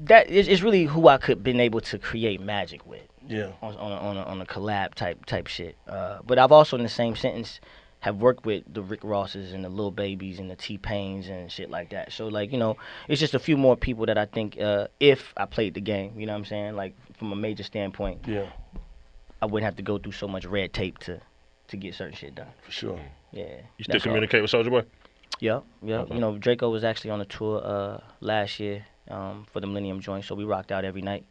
That is really who I could been able to create magic with. Yeah. On a collab type shit. But I've also in the same sentence have worked with the Rick Rosses and the Lil Babies and the T-Pains and shit like that. So like, you know, it's just a few more people that I think if I played the game, you know what I'm saying? Like from a major standpoint, Yeah. I wouldn't have to go through so much red tape to get certain shit done. For sure. Yeah. You still communicate with Soulja Boy? Yeah. Okay. You know, Draco was actually on a tour last year for the Millennium Joint, so we rocked out every night.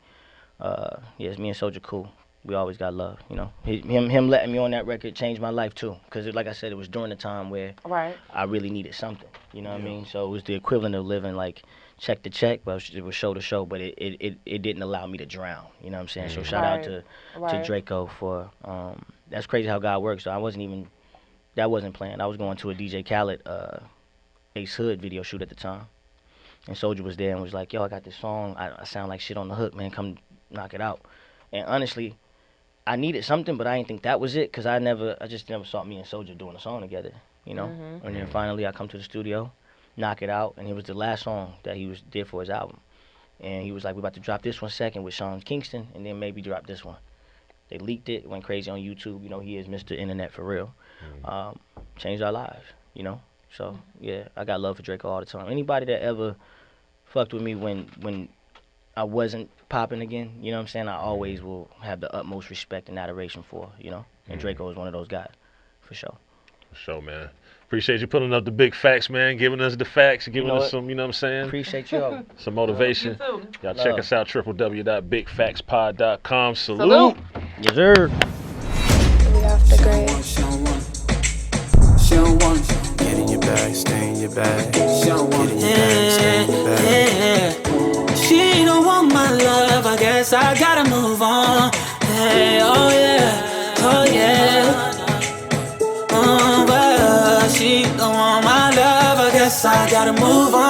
Yes, me and Soulja cool. We always got love, you know. Him letting me on that record changed my life too, because like I said, it was during the time where Right. I really needed something, you know what I mean? So it was the equivalent of living like check to check, but it was show to show, but it didn't allow me to drown, you know what I'm saying? So shout out to Draco for that's crazy how God works. So I that wasn't planned. I was going to a DJ Khaled Ace Hood video shoot at the time, and Soulja was there and was like, yo, I got this song, I sound like shit on the hook, man, come knock it out. And honestly, I needed something, but I didn't think that was it, because I just never saw me and Soulja doing a song together, you know? And then finally I come to the studio, knock it out, and it was the last song that he did for his album. And he was like, we're about to drop this one second with Sean Kingston, and then maybe drop this one. They leaked it, went crazy on YouTube, you know, he is Mr. Internet for real. Changed our lives, you know? So, yeah, I got love for Draco all the time. Anybody that ever fucked with me when I wasn't popping again, you know what I'm saying? I always will have the utmost respect and adoration for, you know? And Draco is one of those guys, for sure. For sure, man. Appreciate you putting up the big facts, man, giving us the facts, giving us some, you know what I'm saying? Appreciate you. Some motivation. You too. Y'all check us out, www.bigfactspod.com. Salute. Yes, sir. Off the grid. She don't want it. Get in your bag, stay in your bag. She don't want it. Get in your bag, stay in your bag. She don't want my love, I guess I gotta move on. Hey, oh yeah, oh yeah. But she don't want my love, I guess I gotta move on.